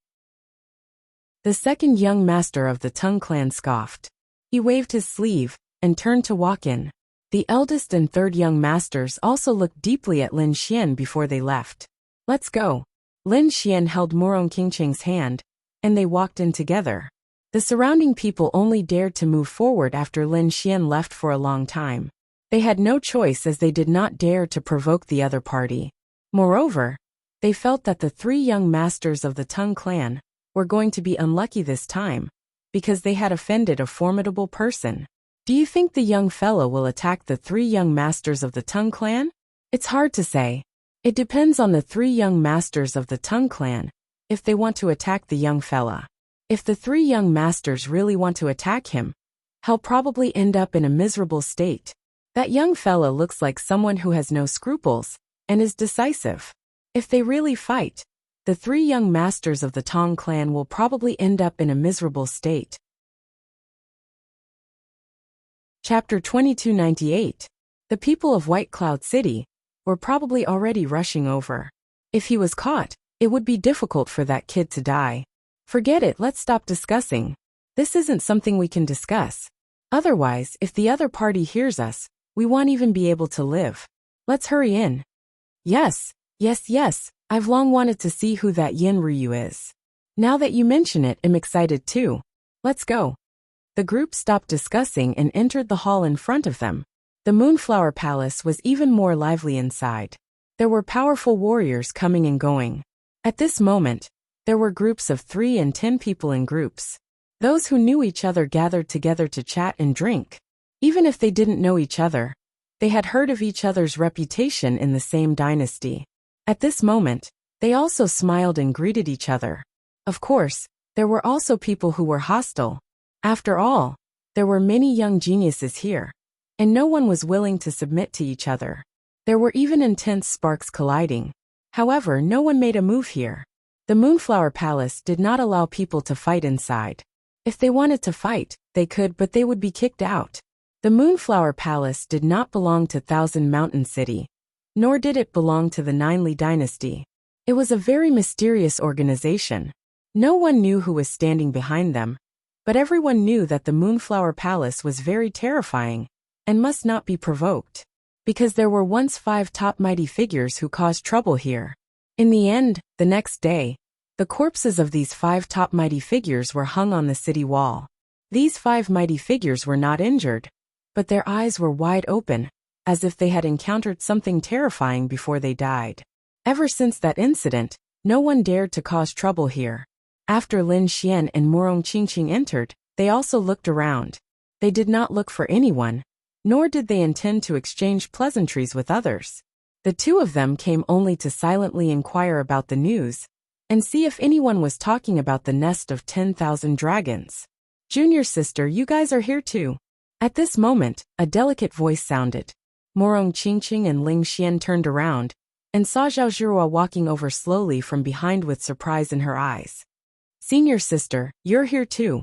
The second young master of the Tongue clan scoffed. He waved his sleeve and turned to walk in. The eldest and third young masters also looked deeply at Lin Xian before they left. Let's go. Lin Xian held Morong Qingcheng's hand, and they walked in together. The surrounding people only dared to move forward after Lin Xian left for a long time. They had no choice as they did not dare to provoke the other party. Moreover, they felt that the three young masters of the Tongue clan were going to be unlucky this time, because they had offended a formidable person. Do you think the young fellow will attack the three young masters of the Tongue clan? It's hard to say. It depends on the three young masters of the Tongue clan, if they want to attack the young fella. If the three young masters really want to attack him, he'll probably end up in a miserable state. That young fella looks like someone who has no scruples and is decisive. If they really fight, the three young masters of the Tong clan will probably end up in a miserable state. Chapter 2298. The people of White Cloud City were probably already rushing over. If he was caught, it would be difficult for that kid to die. Forget it, let's stop discussing. This isn't something we can discuss. Otherwise, if the other party hears us, we won't even be able to live. Let's hurry in. Yes, I've long wanted to see who that Yin Ryu is. Now that you mention it, I'm excited too. Let's go. The group stopped discussing and entered the hall in front of them. The Moonflower Palace was even more lively inside. There were powerful warriors coming and going. At this moment, there were groups of 3 and 10 people in groups. Those who knew each other gathered together to chat and drink. Even if they didn't know each other, they had heard of each other's reputation in the same dynasty. At this moment, they also smiled and greeted each other. Of course, there were also people who were hostile. After all, there were many young geniuses here, and no one was willing to submit to each other. There were even intense sparks colliding. However, no one made a move here. The Moonflower Palace did not allow people to fight inside. If they wanted to fight, they could, but they would be kicked out. The Moonflower Palace did not belong to Thousand Mountain City, nor did it belong to the Ninely Dynasty. It was a very mysterious organization. No one knew who was standing behind them, but everyone knew that the Moonflower Palace was very terrifying and must not be provoked, because there were once 5 top mighty figures who caused trouble here. In the end, the next day, the corpses of these 5 top mighty figures were hung on the city wall. These 5 mighty figures were not injured, but their eyes were wide open, as if they had encountered something terrifying before they died. Ever since that incident, no one dared to cause trouble here. After Lin Xian and Morong Qingqing entered, they also looked around. They did not look for anyone, nor did they intend to exchange pleasantries with others. The 2 of them came only to silently inquire about the news and see if anyone was talking about the nest of 10,000 dragons. Junior sister, you guys are here too. At this moment, a delicate voice sounded. Morong Qingqing and Ling Xian turned around and saw Zhao Zhirua walking over slowly from behind with surprise in her eyes. Senior sister, you're here too.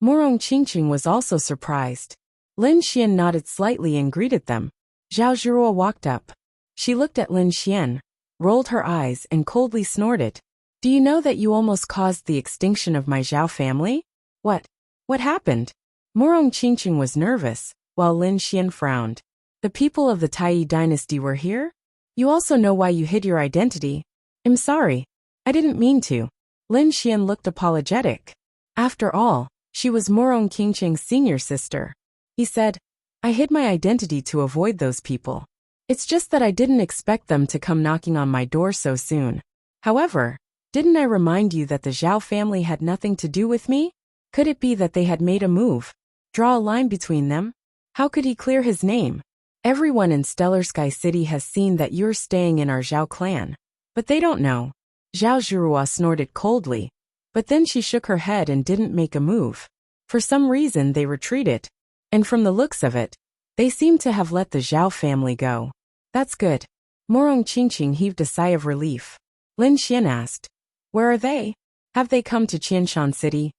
Morong Qingqing was also surprised. Lin Xian nodded slightly and greeted them. Zhao Zhirua walked up. She looked at Lin Xian, rolled her eyes and coldly snorted. Do you know that you almost caused the extinction of my Zhao family? What happened? Morong Qingqing was nervous, while Lin Xian frowned. The people of the Tai dynasty were here? You also know why you hid your identity? I'm sorry. I didn't mean to. Lin Xian looked apologetic. After all, she was Morong Qingqing's senior sister. He said, I hid my identity to avoid those people. It's just that I didn't expect them to come knocking on my door so soon. However, didn't I remind you that the Zhao family had nothing to do with me? Could it be that they had made a move? Draw a line between them? How could he clear his name? Everyone in Stellar Sky City has seen that you're staying in our Zhao clan. But they don't know. Zhao Zhirua snorted coldly, but then she shook her head and didn't make a move. For some reason they retreated, and from the looks of it, they seemed to have let the Zhao family go. That's good. Morong Qingqing heaved a sigh of relief. Lin Xian asked, where are they? Have they come to Qianshan City?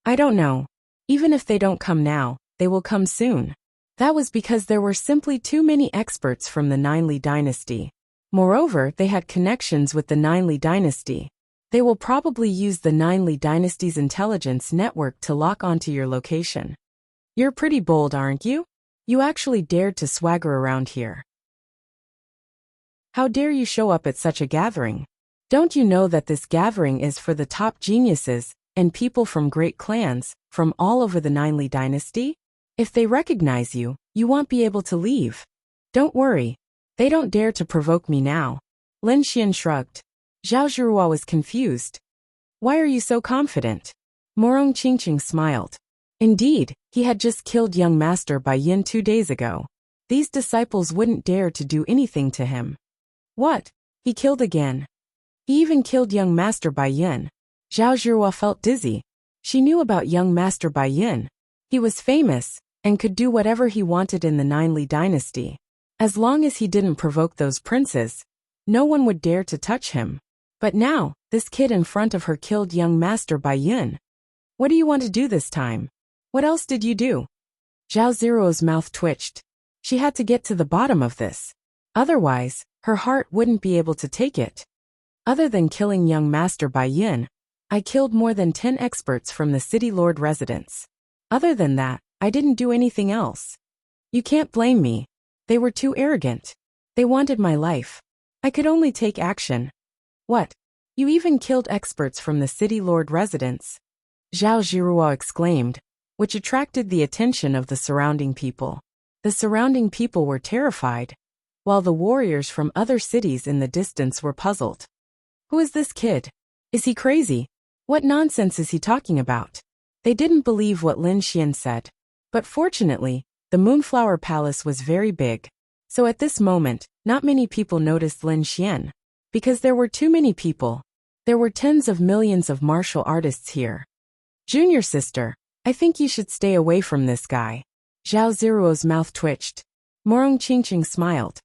I don't know. Even if they don't come now, they will come soon. That was because there were simply too many experts from the Ninely dynasty. Moreover, they had connections with the Ninely dynasty. They will probably use the Ninely dynasty's intelligence network to lock onto your location. You're pretty bold, aren't you? You actually dared to swagger around here. How dare you show up at such a gathering? Don't you know that this gathering is for the top geniuses and people from great clans from all over the Ninely dynasty? If they recognize you, you won't be able to leave. Don't worry. They don't dare to provoke me now. Lin Xian shrugged. Zhao Zhirua was confused. Why are you so confident? Morong Qingqing smiled. Indeed, he had just killed young Master Bai Yin 2 days ago. These disciples wouldn't dare to do anything to him. What? He killed again. He even killed young Master Bai Yin. Zhao Zhirua felt dizzy. She knew about young Master Bai Yin. He was famous, and could do whatever he wanted in the Nineli dynasty. As long as he didn't provoke those princes, no one would dare to touch him. But now, this kid in front of her killed young Master Bai Yin. What do you want to do this time? What else did you do? Zhao Ziruo's mouth twitched. She had to get to the bottom of this. Otherwise, her heart wouldn't be able to take it. Other than killing young Master Bai Yin, I killed more than 10 experts from the city lord residence. Other than that, I didn't do anything else. You can't blame me. They were too arrogant. They wanted my life. I could only take action. What? You even killed experts from the city lord residence? Zhao Ziruo exclaimed, which attracted the attention of the surrounding people. The surrounding people were terrified, while the warriors from other cities in the distance were puzzled. Who is this kid? Is he crazy? What nonsense is he talking about? They didn't believe what Lin Xian said. But fortunately, the Moonflower Palace was very big. So at this moment, not many people noticed Lin Xian. Because there were too many people. There were tens of millions of martial artists here. Junior sister, I think you should stay away from this guy. Zhao Ziruo's mouth twitched. Morong Qingqing smiled.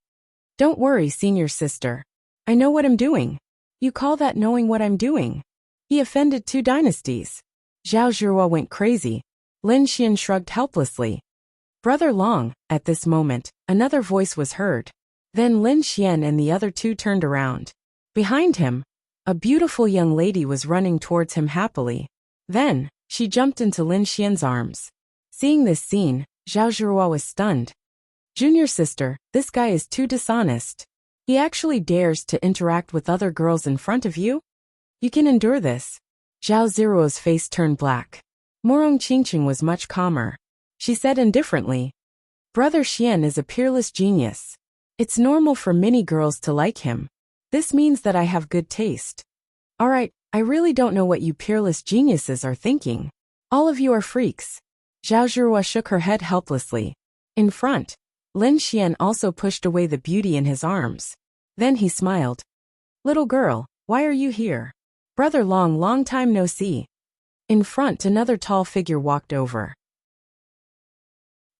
Don't worry, senior sister. I know what I'm doing. You call that knowing what I'm doing? He offended 2 dynasties. Zhao Ziruo went crazy. Lin Xian shrugged helplessly. Brother Long, at this moment, another voice was heard. Then Lin Xian and the other 2 turned around. Behind him, a beautiful young lady was running towards him happily. Then, she jumped into Lin Xian's arms. Seeing this scene, Zhao Ziruo was stunned. Junior sister, this guy is too dishonest. He actually dares to interact with other girls in front of you? You can endure this. Zhao Ziruo's face turned black. Morong Qingqing was much calmer. She said indifferently, Brother Xian is a peerless genius. It's normal for many girls to like him. This means that I have good taste. Alright, I really don't know what you peerless geniuses are thinking. All of you are freaks. Zhao Ziruo shook her head helplessly. In front, Lin Xian also pushed away the beauty in his arms. Then he smiled. Little girl, why are you here? Brother Long, long time no see. In front, another tall figure walked over.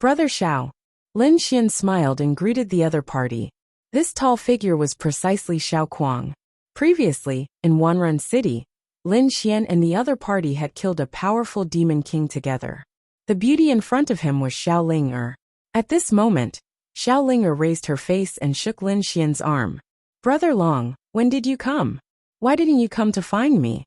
Brother Xiao. Lin Xian smiled and greeted the other party. This tall figure was precisely Xiao Kuang. Previously, in Wanrun City, Lin Xian and the other party had killed a powerful demon king together. The beauty in front of him was Xiao Ling'er. At this moment, Xiao Ling'er raised her face and shook Lin Xian's arm. Brother Long, when did you come? Why didn't you come to find me?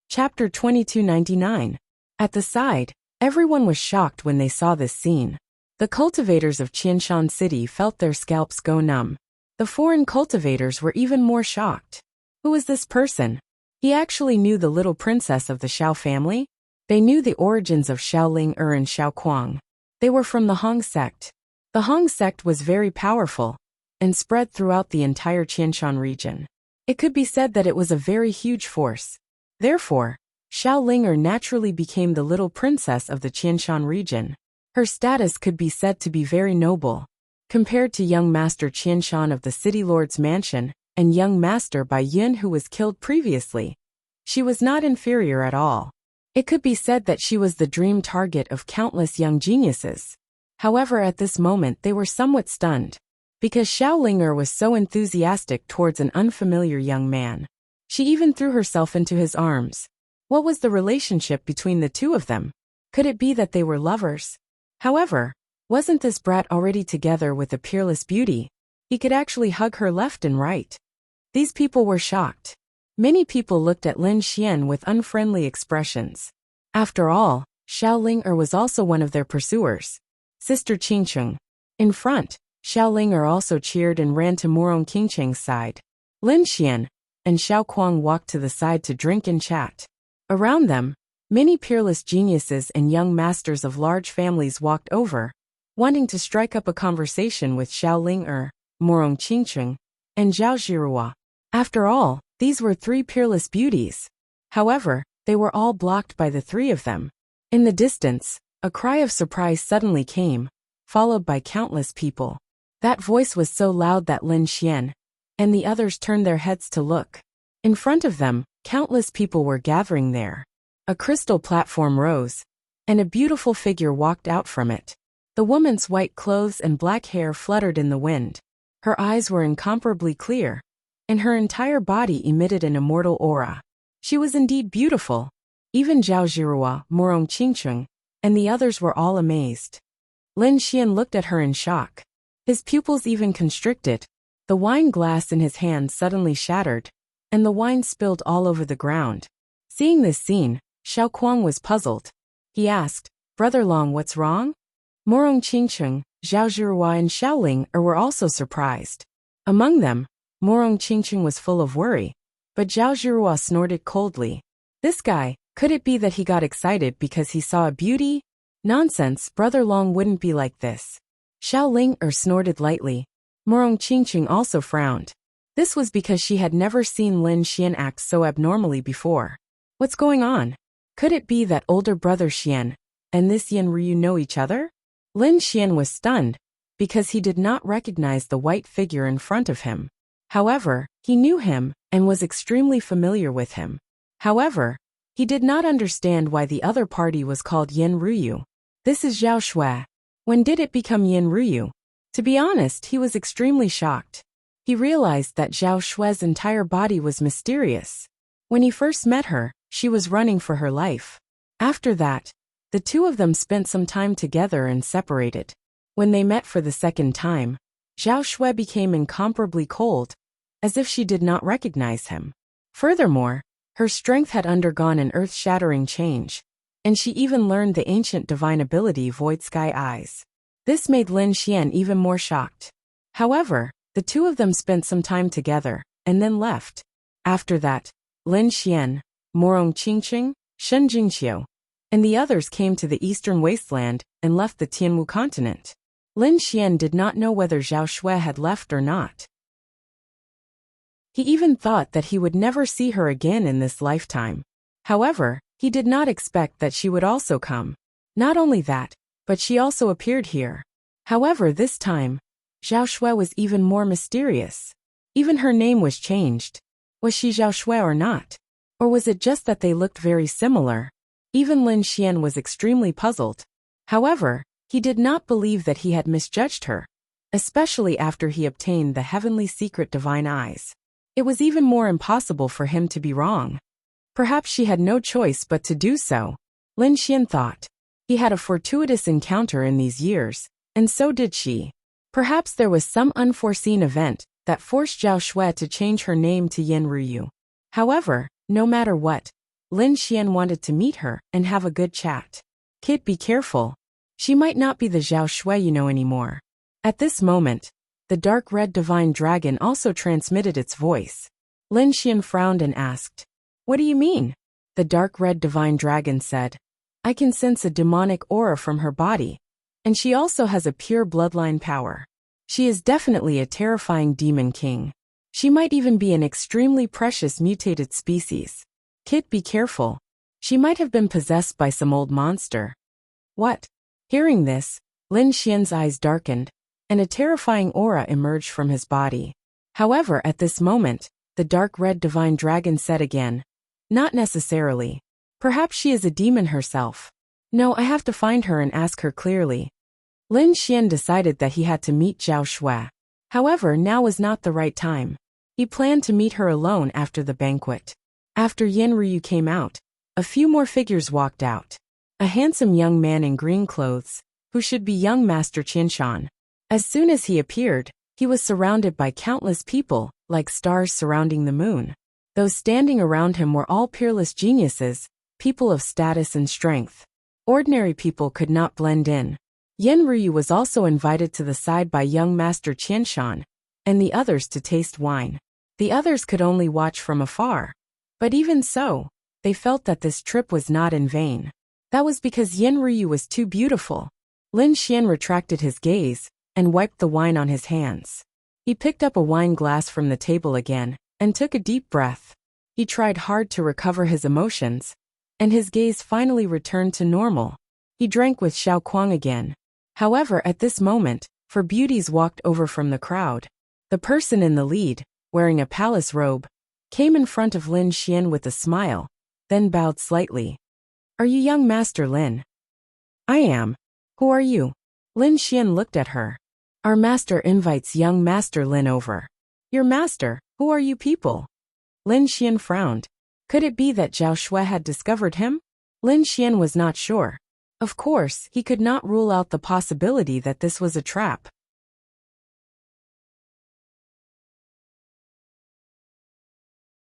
Chapter 2299. At the side, everyone was shocked when they saw this scene. The cultivators of Qianshan City felt their scalps go numb. The foreign cultivators were even more shocked. Who was this person? He actually knew the little princess of the Xiao family? They knew the origins of Xiao Ling'er and Xiao Kuang. They were from the Hong sect. The Hong sect was very powerful and spread throughout the entire Qianshan region. It could be said that it was a very huge force. Therefore, Xiao Ling'er naturally became the little princess of the Qianshan region. Her status could be said to be very noble. Compared to young Master Qianshan of the City Lord's mansion and young Master Bai Yin who was killed previously, she was not inferior at all. It could be said that she was the dream target of countless young geniuses. However, at this moment they were somewhat stunned, because Xiao Ling'er was so enthusiastic towards an unfamiliar young man. She even threw herself into his arms. What was the relationship between the two of them? Could it be that they were lovers? However, wasn't this brat already together with a peerless beauty? He could actually hug her left and right. These people were shocked. Many people looked at Lin Xian with unfriendly expressions. After all, Xiao Ling'er was also one of their pursuers. Sister Qingqing. In front, Xiao Ling'er also cheered and ran to Morong Qingqing's side. Lin Xian and Xiao Kuang walked to the side to drink and chat. Around them, many peerless geniuses and young masters of large families walked over, wanting to strike up a conversation with Xiao Ling'er, Morong Qingqing, and Zhao Ziruo. After all, these were 3 peerless beauties. However, they were all blocked by the 3 of them. In the distance, a cry of surprise suddenly came, followed by countless people. That voice was so loud that Lin Xian and the others turned their heads to look. In front of them, countless people were gathering there. A crystal platform rose, and a beautiful figure walked out from it. The woman's white clothes and black hair fluttered in the wind. Her eyes were incomparably clear, and her entire body emitted an immortal aura. She was indeed beautiful. Even Zhao Zhirua, Morong Qingcheng, and the others were all amazed. Lin Xian looked at her in shock. His pupils even constricted. The wine glass in his hand suddenly shattered, and the wine spilled all over the ground. Seeing this scene, Xiao Kuang was puzzled. He asked, "Brother Long, what's wrong?" Morong Qingcheng, Zhao Zhirua and Xiaoling were also surprised. Among them, Morong Qingcheng was full of worry, but Zhao Zhirua snorted coldly. This guy, could it be that he got excited because he saw a beauty? Nonsense, Brother Long wouldn't be like this. Xiaoling snorted lightly. Morong Qingcheng also frowned. This was because she had never seen Lin Xian act so abnormally before. What's going on? Could it be that older brother Xian and this Yin Ryu know each other? Lin Xian was stunned because he did not recognize the white figure in front of him. However, he knew him and was extremely familiar with him. However, he did not understand why the other party was called Yin Ryu. This is Zhao Shui. When did it become Yin Ryu? To be honest, he was extremely shocked. He realized that Zhao Shui's entire body was mysterious. When he first met her, she was running for her life. After that, the two of them spent some time together and separated. When they met for the second time, Zhao Shui became incomparably cold, as if she did not recognize him. Furthermore, her strength had undergone an earth-shattering change, and she even learned the ancient divine ability Void Sky Eyes. This made Lin Xian even more shocked. However, the two of them spent some time together, and then left. After that, Lin Xian, Morong Qingcheng, Shen Jingqiu, and the others came to the eastern wasteland and left the Tianwu continent. Lin Xian did not know whether Zhao Shui had left or not. He even thought that he would never see her again in this lifetime. However, he did not expect that she would also come. Not only that, but she also appeared here. However, this time, Zhao Shui was even more mysterious. Even her name was changed. Was she Zhao Shui or not? Or was it just that they looked very similar? Even Lin Xian was extremely puzzled. However, he did not believe that he had misjudged her, especially after he obtained the heavenly secret divine eyes. It was even more impossible for him to be wrong. Perhaps she had no choice but to do so, Lin Xian thought. He had a fortuitous encounter in these years, and so did she. Perhaps there was some unforeseen event that forced Zhao Shui to change her name to Yin Ryu. However, no matter what, Lin Xian wanted to meet her and have a good chat. Kid, be careful. She might not be the Zhao Shui you know anymore. At this moment, the dark red divine dragon also transmitted its voice. Lin Xian frowned and asked, "What do you mean?" The dark red divine dragon said, "I can sense a demonic aura from her body, and she also has a pure bloodline power. She is definitely a terrifying demon king. She might even be an extremely precious mutated species. Kid, be careful. She might have been possessed by some old monster." What? Hearing this, Lin Xian's eyes darkened, and a terrifying aura emerged from his body. However, at this moment, the dark red divine dragon said again, "Not necessarily. Perhaps she is a demon herself. No, I have to find her and ask her clearly." Lin Xian decided that he had to meet Zhao Shui. However, now was not the right time. He planned to meet her alone after the banquet. After Yin Ryu came out, a few more figures walked out. A handsome young man in green clothes, who should be young Master Qinshan. As soon as he appeared, he was surrounded by countless people, like stars surrounding the moon. Those standing around him were all peerless geniuses, people of status and strength. Ordinary people could not blend in. Yin Ryu was also invited to the side by young Master Qinshan, and the others to taste wine. The others could only watch from afar. But even so, they felt that this trip was not in vain. That was because Yin Ryu was too beautiful. Lin Xian retracted his gaze and wiped the wine on his hands. He picked up a wine glass from the table again and took a deep breath. He tried hard to recover his emotions, and his gaze finally returned to normal. He drank with Xiao Kuang again. However, at this moment, four beauties walked over from the crowd. The person in the lead, wearing a palace robe, came in front of Lin Xian with a smile, then bowed slightly. Are you young Master Lin? I am. Who are you? Lin Xian looked at her. Our master invites young Master Lin over. Your master, who are you people? Lin Xian frowned. Could it be that Zhao Shui had discovered him? Lin Xian was not sure. Of course, he could not rule out the possibility that this was a trap.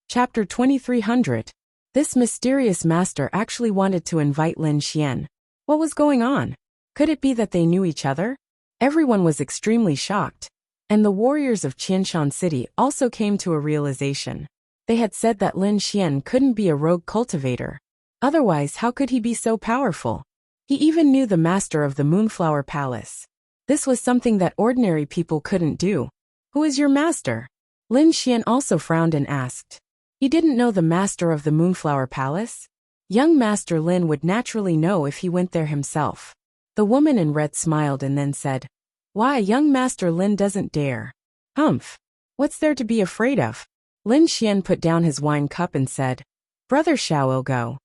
Chapter 2300. This mysterious master actually wanted to invite Lin Xian. What was going on? Could it be that they knew each other? Everyone was extremely shocked. And the warriors of Qianshan City also came to a realization. They had said that Lin Xian couldn't be a rogue cultivator. Otherwise, how could he be so powerful? He even knew the master of the Moonflower Palace. This was something that ordinary people couldn't do. Who is your master? Lin Xian also frowned and asked. He didn't know the master of the Moonflower Palace? Young Master Lin would naturally know if he went there himself. The woman in red smiled and then said, Why, young Master Lin doesn't dare. Humph. What's there to be afraid of? Lin Xian put down his wine cup and said, Brother Xiao will go.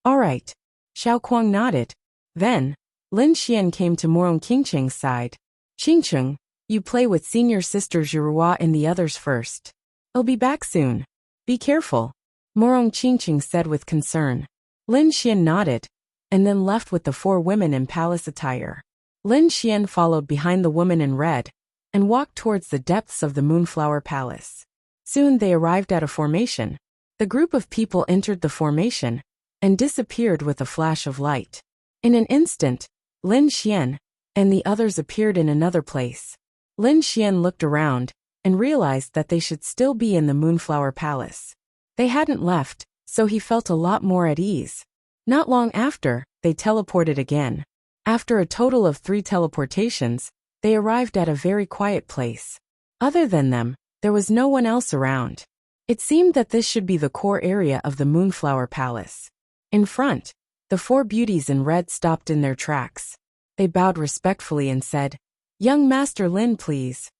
All right. Xiao Kuang nodded. Then, Lin Xian came to Morong Qingcheng's side. Qingcheng, you play with senior sister Zhiruo and the others first. I'll be back soon. Be careful, Morong Qingcheng said with concern. Lin Xian nodded, and then left with the 4 women in palace attire. Lin Xian followed behind the woman in red, and walked towards the depths of the Moonflower Palace. Soon they arrived at a formation. The group of people entered the formation, and disappeared with a flash of light. In an instant, Lin Xian and the others appeared in another place. Lin Xian looked around, and realized that they should still be in the Moonflower Palace. They hadn't left, so he felt a lot more at ease. Not long after, they teleported again. After a total of 3 teleportations, they arrived at a very quiet place. Other than them, there was no one else around. It seemed that this should be the core area of the Moonflower Palace. In front, the 4 beauties in red stopped in their tracks. They bowed respectfully and said, Young Master Lin, please.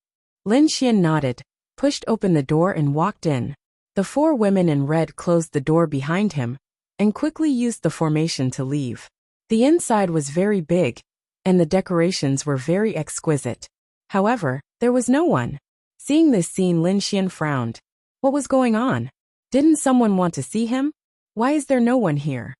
Lin Xian nodded, pushed open the door and walked in. The 4 women in red closed the door behind him, and quickly used the formation to leave. The inside was very big, and the decorations were very exquisite. However, there was no one. Seeing this scene, Lin Xian frowned. What was going on? Didn't someone want to see him? Why is there no one here?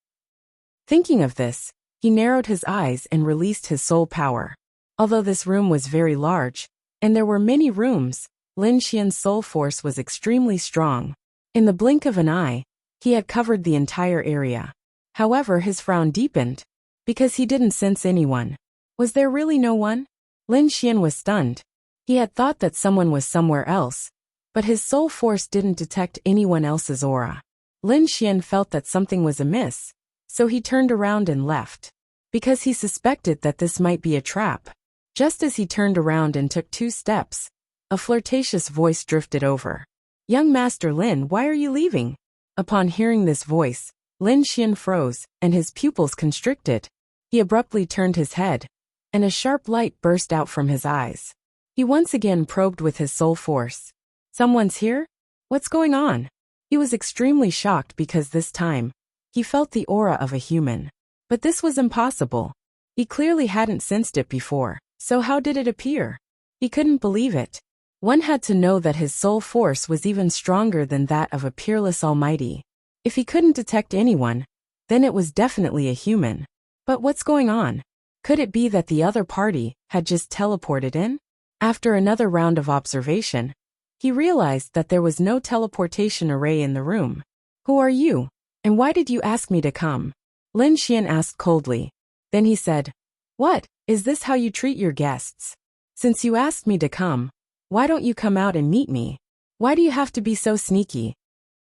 Thinking of this, he narrowed his eyes and released his soul power. Although this room was very large, and there were many rooms, Lin Xian's soul force was extremely strong. In the blink of an eye, he had covered the entire area. However, his frown deepened, because he didn't sense anyone. Was there really no one? Lin Xian was stunned. He had thought that someone was somewhere else, but his soul force didn't detect anyone else's aura. Lin Xian felt that something was amiss, so he turned around and left, because he suspected that this might be a trap. Just as he turned around and took 2 steps, a flirtatious voice drifted over. Young Master Lin, why are you leaving? Upon hearing this voice, Lin Xian froze, and his pupils constricted. He abruptly turned his head, and a sharp light burst out from his eyes. He once again probed with his soul force. Someone's here? What's going on? He was extremely shocked because this time, he felt the aura of a human. But this was impossible. He clearly hadn't sensed it before. So how did it appear? He couldn't believe it. One had to know that his soul force was even stronger than that of a peerless almighty. If he couldn't detect anyone, then it was definitely a human. But what's going on? Could it be that the other party had just teleported in? After another round of observation, he realized that there was no teleportation array in the room. Who are you? And why did you ask me to come? Lin Xian asked coldly. Then he said, What? Is this how you treat your guests? Since you asked me to come, why don't you come out and meet me? Why do you have to be so sneaky?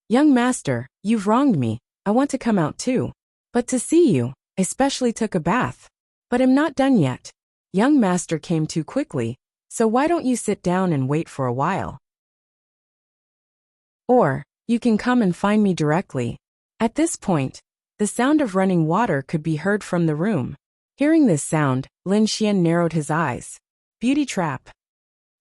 Young master, you've wronged me. I want to come out too. But to see you, I especially took a bath. But I'm not done yet. Young master came too quickly, so why don't you sit down and wait for a while? Or, you can come and find me directly. At this point, the sound of running water could be heard from the room. Hearing this sound, Lin Xian narrowed his eyes. Beauty trap.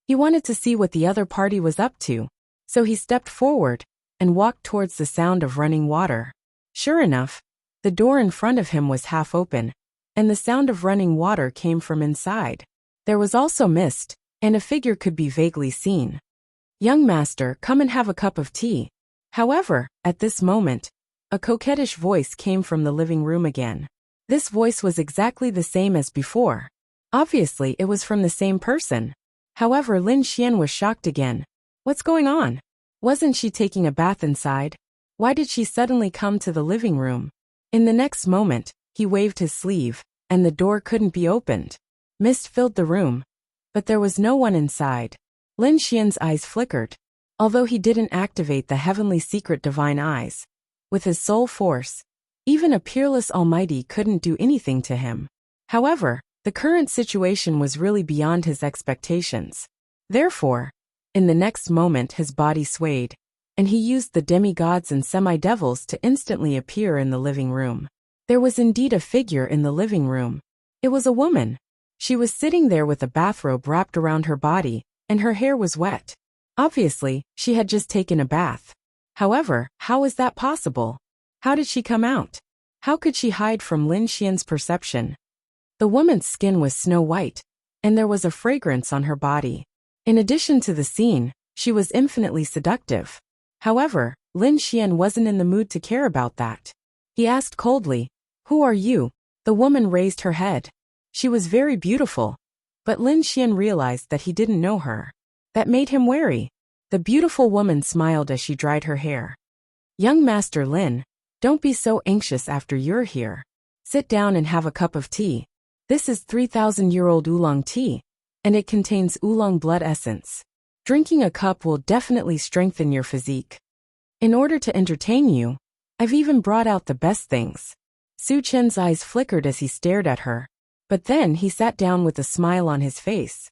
He wanted to see what the other party was up to, so he stepped forward, and walked towards the sound of running water. Sure enough, the door in front of him was half open, and the sound of running water came from inside. There was also mist, and a figure could be vaguely seen. "Young master, come and have a cup of tea." However, at this moment, a coquettish voice came from the living room again. This voice was exactly the same as before. Obviously, it was from the same person. However, Lin Xian was shocked again. What's going on? Wasn't she taking a bath inside? Why did she suddenly come to the living room? In the next moment, he waved his sleeve, and the door couldn't be opened. Mist filled the room, but there was no one inside. Lin Xian's eyes flickered. Although he didn't activate the heavenly secret divine eyes, with his soul force, even a peerless almighty couldn't do anything to him. However, the current situation was really beyond his expectations. Therefore, in the next moment his body swayed, and he used the demigods and semi-devils to instantly appear in the living room. There was indeed a figure in the living room. It was a woman. She was sitting there with a bathrobe wrapped around her body, and her hair was wet. Obviously, she had just taken a bath. However, how is that possible? How did she come out? How could she hide from Lin Xian's perception? The woman's skin was snow white, and there was a fragrance on her body. In addition to the scene, she was infinitely seductive. However, Lin Xian wasn't in the mood to care about that. He asked coldly, "Who are you?" The woman raised her head. She was very beautiful, but Lin Xian realized that he didn't know her. That made him wary. The beautiful woman smiled as she dried her hair. "Young Master Lin, don't be so anxious after you're here. Sit down and have a cup of tea. This is 3,000-year-old oolong tea, and it contains oolong blood essence. Drinking a cup will definitely strengthen your physique. In order to entertain you, I've even brought out the best things." Su Chen's eyes flickered as he stared at her, but then he sat down with a smile on his face.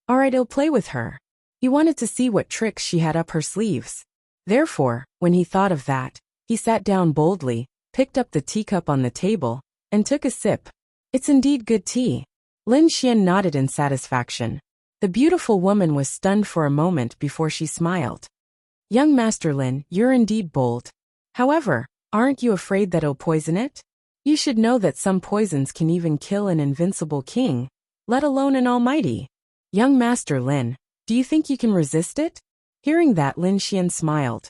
Alright, I'll play with her. He wanted to see what tricks she had up her sleeves. Therefore, when he thought of that, he sat down boldly, picked up the teacup on the table, and took a sip. "It's indeed good tea." Lin Xian nodded in satisfaction. The beautiful woman was stunned for a moment before she smiled. "Young Master Lin, you're indeed bold. However, aren't you afraid that it'll poison it? You should know that some poisons can even kill an invincible king, let alone an almighty. Young Master Lin, do you think you can resist it?" Hearing that, Lin Xian smiled.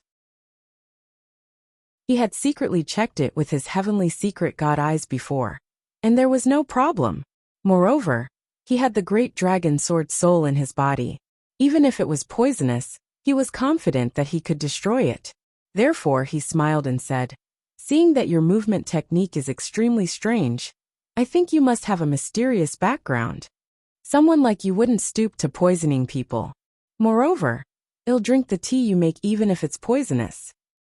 He had secretly checked it with his heavenly secret god eyes before, and there was no problem. Moreover, he had the great dragon sword soul in his body. Even if it was poisonous, he was confident that he could destroy it. Therefore, he smiled and said, "Seeing that your movement technique is extremely strange, I think you must have a mysterious background. Someone like you wouldn't stoop to poisoning people. Moreover, it'll drink the tea you make even if it's poisonous."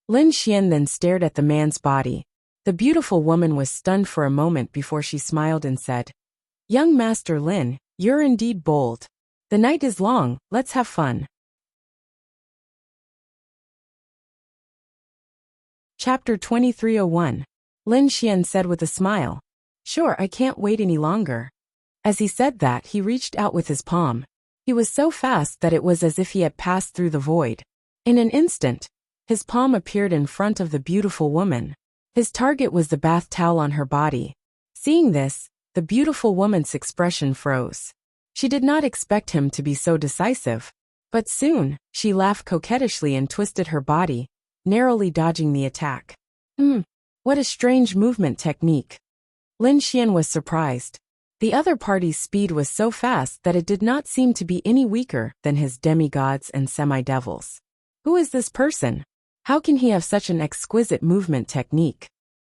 Lin Xian then stared at the man's body. The beautiful woman was stunned for a moment before she smiled and said, "Young Master Lin, you're indeed bold. The night is long, let's have fun." Chapter 2301. Lin Xian said with a smile, "Sure, I can't wait any longer." As he said that, he reached out with his palm. He was so fast that it was as if he had passed through the void. In an instant, his palm appeared in front of the beautiful woman. His target was the bath towel on her body. Seeing this, the beautiful woman's expression froze. She did not expect him to be so decisive. But soon, she laughed coquettishly and twisted her body, narrowly dodging the attack. What a strange movement technique." Lin Xian was surprised. The other party's speed was so fast that it did not seem to be any weaker than his demigods and semi-devils. Who is this person? How can he have such an exquisite movement technique?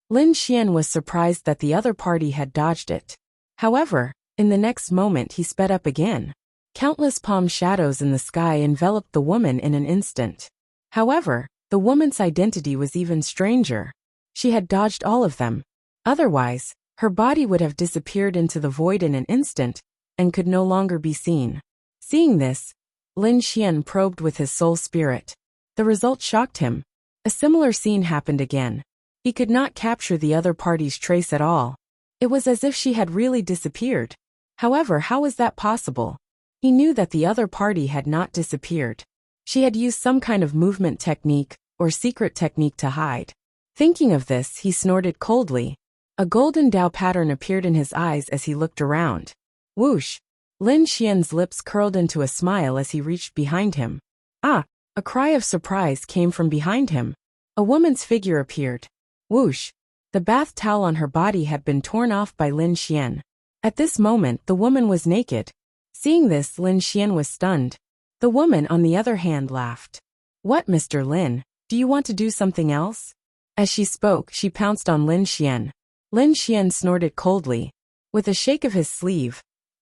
Lin Xian was surprised that the other party had dodged it. However, in the next moment he sped up again. Countless palm shadows in the sky enveloped the woman in an instant. However, the woman's identity was even stranger. She had dodged all of them. Otherwise, her body would have disappeared into the void in an instant, and could no longer be seen. Seeing this, Lin Xian probed with his soul spirit. The result shocked him. A similar scene happened again. He could not capture the other party's trace at all. It was as if she had really disappeared. However, how was that possible? He knew that the other party had not disappeared. She had used some kind of movement technique, or secret technique to hide. Thinking of this, he snorted coldly. A golden Dao pattern appeared in his eyes as he looked around. Whoosh! Lin Xian's lips curled into a smile as he reached behind him. Ah! A cry of surprise came from behind him. A woman's figure appeared. Whoosh! The bath towel on her body had been torn off by Lin Xian. At this moment, the woman was naked. Seeing this, Lin Xian was stunned. The woman, on the other hand, laughed. What, Mr. Lin? Do you want to do something else? As she spoke, she pounced on Lin Xian. Lin Xian snorted coldly. With a shake of his sleeve,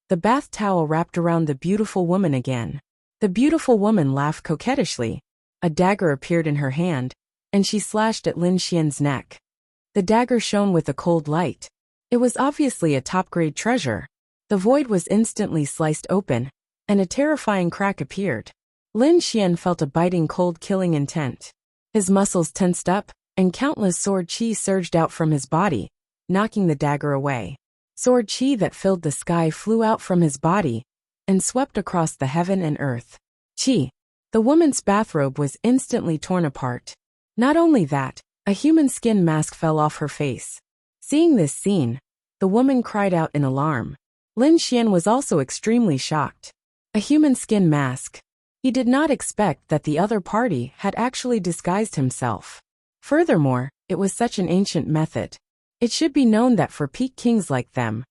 the bath towel wrapped around the beautiful woman again. The beautiful woman laughed coquettishly. A dagger appeared in her hand, and she slashed at Lin Xian's neck. The dagger shone with a cold light. It was obviously a top-grade treasure. The void was instantly sliced open, and a terrifying crack appeared. Lin Xian felt a biting cold killing intent. His muscles tensed up, and countless sword chi surged out from his body, knocking the dagger away. Sword chi that filled the sky flew out from his body and swept across the heaven and earth. Chi! The woman's bathrobe was instantly torn apart. Not only that, a human skin mask fell off her face. Seeing this scene, the woman cried out in alarm. Lin Xian was also extremely shocked. A human skin mask. He did not expect that the other party had actually disguised himself. Furthermore, it was such an ancient method. It should be known that for peak kings like them,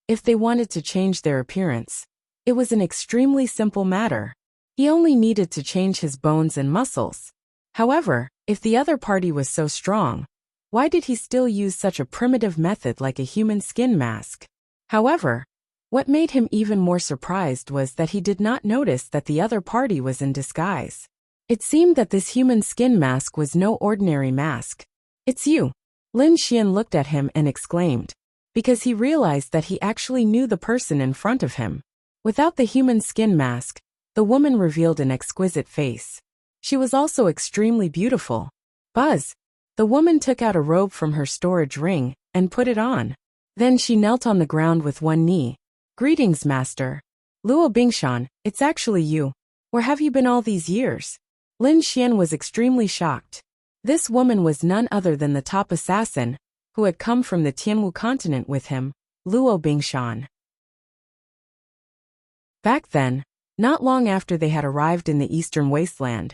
if they wanted to change their appearance, it was an extremely simple matter. He only needed to change his bones and muscles. However, if the other party was so strong, why did he still use such a primitive method like a human skin mask? However, what made him even more surprised was that he did not notice that the other party was in disguise. It seemed that this human skin mask was no ordinary mask. It's you. Lin Xian looked at him and exclaimed, because he realized that he actually knew the person in front of him. Without the human skin mask, the woman revealed an exquisite face. She was also extremely beautiful. Buzz! The woman took out a robe from her storage ring and put it on. Then she knelt on the ground with one knee. Greetings, master. Luo Bingshan, it's actually you. Where have you been all these years? Lin Xian was extremely shocked. This woman was none other than the top assassin, who had come from the Tianwu continent with him, Luo Bingshan. Back then, not long after they had arrived in the eastern wasteland,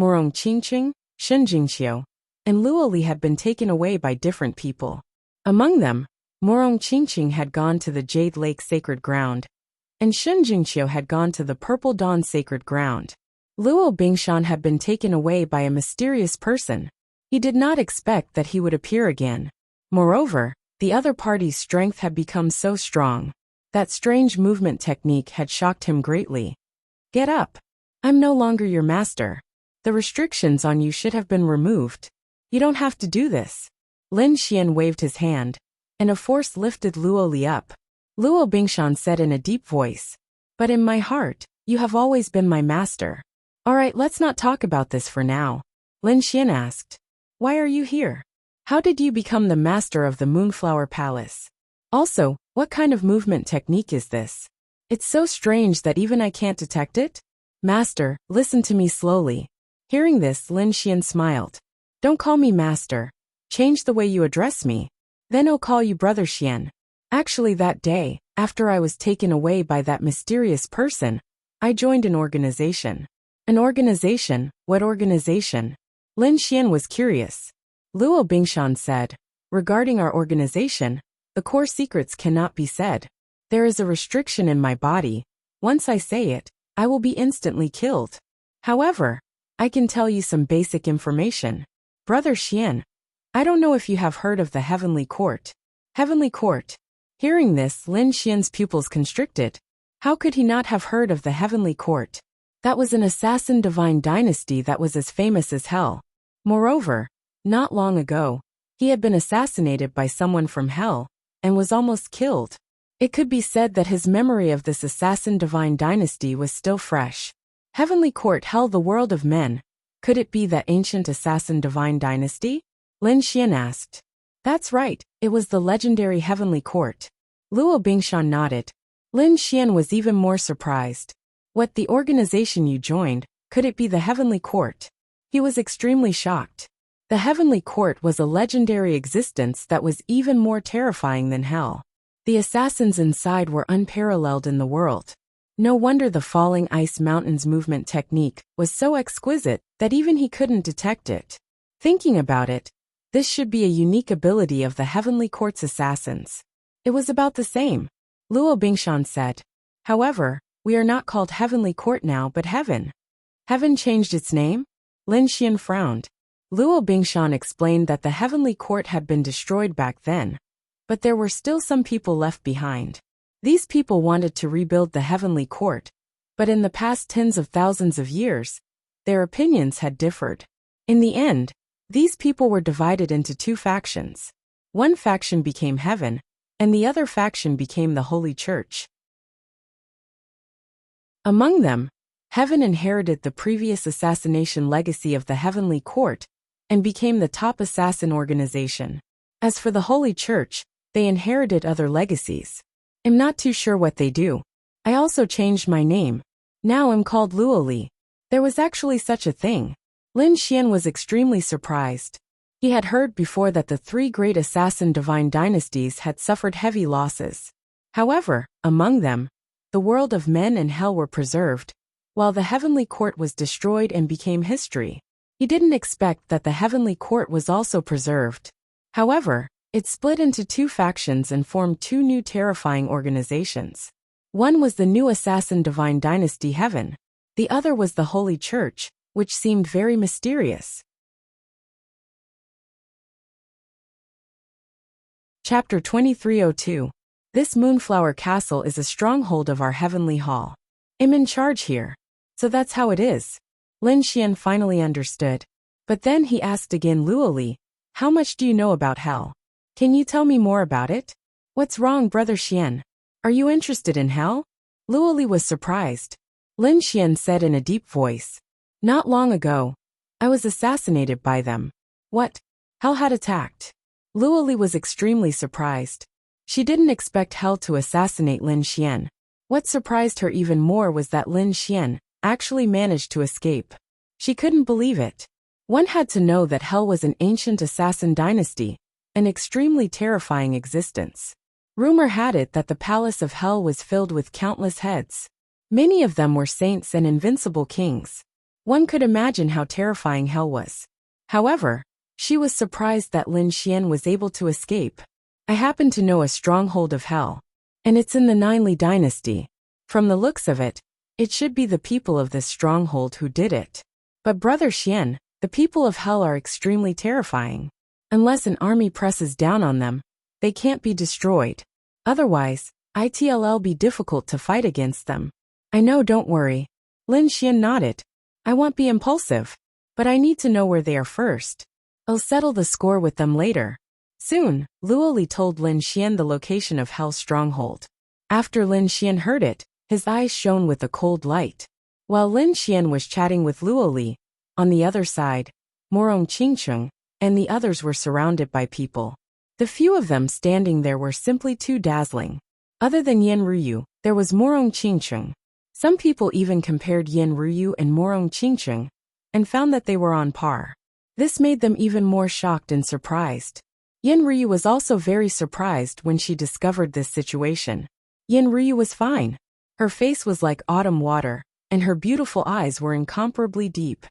Morong Qingqing, Shen Jingqiu, and Luo Li had been taken away by different people. Among them, Morong Qingqing had gone to the Jade Lake Sacred Ground, and Shen Jingqiu had gone to the Purple Dawn Sacred Ground. Luo Bingshan had been taken away by a mysterious person. He did not expect that he would appear again. Moreover, the other party's strength had become so strong. That strange movement technique had shocked him greatly. Get up. I'm no longer your master. The restrictions on you should have been removed. You don't have to do this. Lin Xian waved his hand, and a force lifted Luo Li up. Luo Bingshan said in a deep voice, but in my heart, you have always been my master. Alright, let's not talk about this for now. Lin Xian asked, why are you here? How did you become the master of the Moonflower Palace? Also, what kind of movement technique is this? It's so strange that even I can't detect it. Master, listen to me slowly. Hearing this, Lin Xian smiled. Don't call me master. Change the way you address me. Then I'll call you Brother Xian. Actually, that day, after I was taken away by that mysterious person, I joined an organization. An organization? What organization? Lin Xian was curious. Luo Bingshan said, regarding our organization, the core secrets cannot be said. There is a restriction in my body. Once I say it, I will be instantly killed. However, I can tell you some basic information. Brother Xian, I don't know if you have heard of the Heavenly Court. Heavenly Court. Hearing this, Lin Xian's pupils constricted. How could he not have heard of the Heavenly Court? That was an assassin divine dynasty that was as famous as hell. Moreover, not long ago, he had been assassinated by someone from hell, and was almost killed. It could be said that his memory of this assassin divine dynasty was still fresh. Heavenly Court held the world of men. Could it be that ancient assassin divine dynasty? Lin Xian asked. That's right, it was the legendary Heavenly Court. Luo Bingshan nodded. Lin Xian was even more surprised. What, the organization you joined, could it be the Heavenly Court? He was extremely shocked. The heavenly court was a legendary existence that was even more terrifying than hell. The assassins inside were unparalleled in the world. No wonder the falling ice mountains movement technique was so exquisite that even he couldn't detect it. Thinking about it, this should be a unique ability of the heavenly court's assassins. It was about the same, Luo Bingshan said. However, we are not called heavenly court now but heaven. Heaven changed its name? Lin Xian frowned. Luo Bingshan explained that the heavenly court had been destroyed back then, but there were still some people left behind. These people wanted to rebuild the heavenly court, but in the past tens of thousands of years, their opinions had differed. In the end, these people were divided into two factions. One faction became heaven, and the other faction became the Holy Church. Among them, heaven inherited the previous assassination legacy of the heavenly court and became the top assassin organization. As for the Holy Church, they inherited other legacies. I'm not too sure what they do. I also changed my name. Now I'm called Luoli. There was actually such a thing. Lin Xian was extremely surprised. He had heard before that the three great assassin divine dynasties had suffered heavy losses. However, among them, the world of men and hell were preserved, while the heavenly court was destroyed and became history. He didn't expect that the heavenly court was also preserved. However, it split into two factions and formed two new terrifying organizations. One was the new assassin divine dynasty heaven. The other was the Holy Church, which seemed very mysterious. Chapter 2302. This Moonflower Castle is a stronghold of our heavenly hall. I'm in charge here. So that's how it is. Lin Xian finally understood. But then he asked again, Luoli, how much do you know about hell? Can you tell me more about it? What's wrong, Brother Xian? Are you interested in hell? Luoli was surprised. Lin Xian said in a deep voice. Not long ago, I was assassinated by them. What? Hell had attacked. Luoli was extremely surprised. She didn't expect hell to assassinate Lin Xian. What surprised her even more was that Lin Xian actually managed to escape. She couldn't believe it. One had to know that hell was an ancient assassin dynasty, an extremely terrifying existence. Rumor had it that the palace of hell was filled with countless heads. Many of them were saints and invincible kings. One could imagine how terrifying hell was. However, she was surprised that Lin Xian was able to escape. I happen to know a stronghold of hell, and it's in the Ninely dynasty. From the looks of it, it should be the people of this stronghold who did it. But Brother Xian, the people of hell are extremely terrifying. Unless an army presses down on them, they can't be destroyed. Otherwise, it'll be difficult to fight against them. I know, don't worry. Lin Xian nodded. I won't be impulsive, but I need to know where they are first. I'll settle the score with them later. Soon, Luoli told Lin Xian the location of Hell's stronghold. After Lin Xian heard it, his eyes shone with a cold light. While Lin Xian was chatting with Luoli, on the other side, Morong Qingcheng and the others were surrounded by people. The few of them standing there were simply too dazzling. Other than Yan Ruyu, there was Morong Qingcheng. Some people even compared Yan Ruyu and Morong Qingcheng and found that they were on par. This made them even more shocked and surprised. Yan Ruyu was also very surprised when she discovered this situation. Yan Ruyu was fine. Her face was like autumn water, and her beautiful eyes were incomparably deep.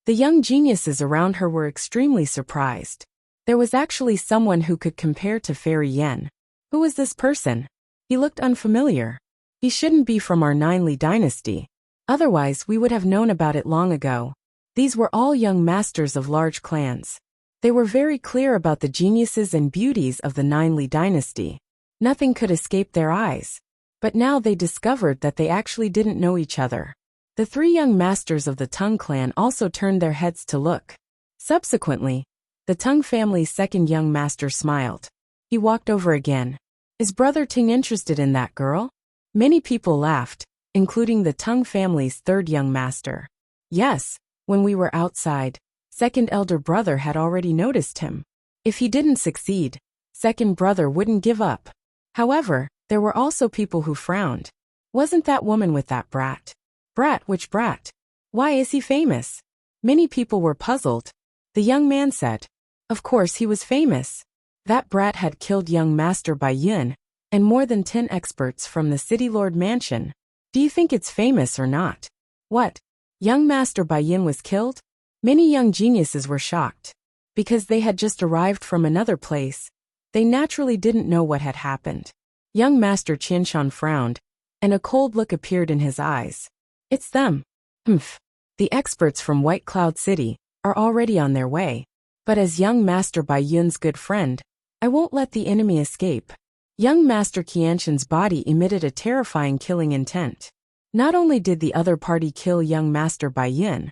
The young geniuses around her were extremely surprised. There was actually someone who could compare to Fairy Yan. Who was this person? He looked unfamiliar. He shouldn't be from our Ninely dynasty. Otherwise, we would have known about it long ago. These were all young masters of large clans. They were very clear about the geniuses and beauties of the Ninely dynasty. Nothing could escape their eyes. But now they discovered that they actually didn't know each other. The three young masters of the Tang clan also turned their heads to look. Subsequently, the Tang family's second young master smiled. He walked over again. Is Brother Ting interested in that girl? Many people laughed, including the Tang family's third young master. Yes, when we were outside, second elder brother had already noticed him. If he didn't succeed, second brother wouldn't give up. However, there were also people who frowned. Wasn't that woman with that brat? Brat, which brat? Why is he famous? Many people were puzzled. The young man said, "Of course he was famous. That brat had killed young Master Bai Yun, and more than 10 experts from the City Lord Mansion. Do you think it's famous or not?" "What? Young Master Bai Yun was killed?" Many young geniuses were shocked. Because they had just arrived from another place, they naturally didn't know what had happened. Young Master Qianshan frowned, and a cold look appeared in his eyes. "It's them. Humph. The experts from White Cloud City are already on their way. But as young Master Bai Yun's good friend, I won't let the enemy escape." Young Master Qianshan's body emitted a terrifying killing intent. Not only did the other party kill young Master Bai Yun,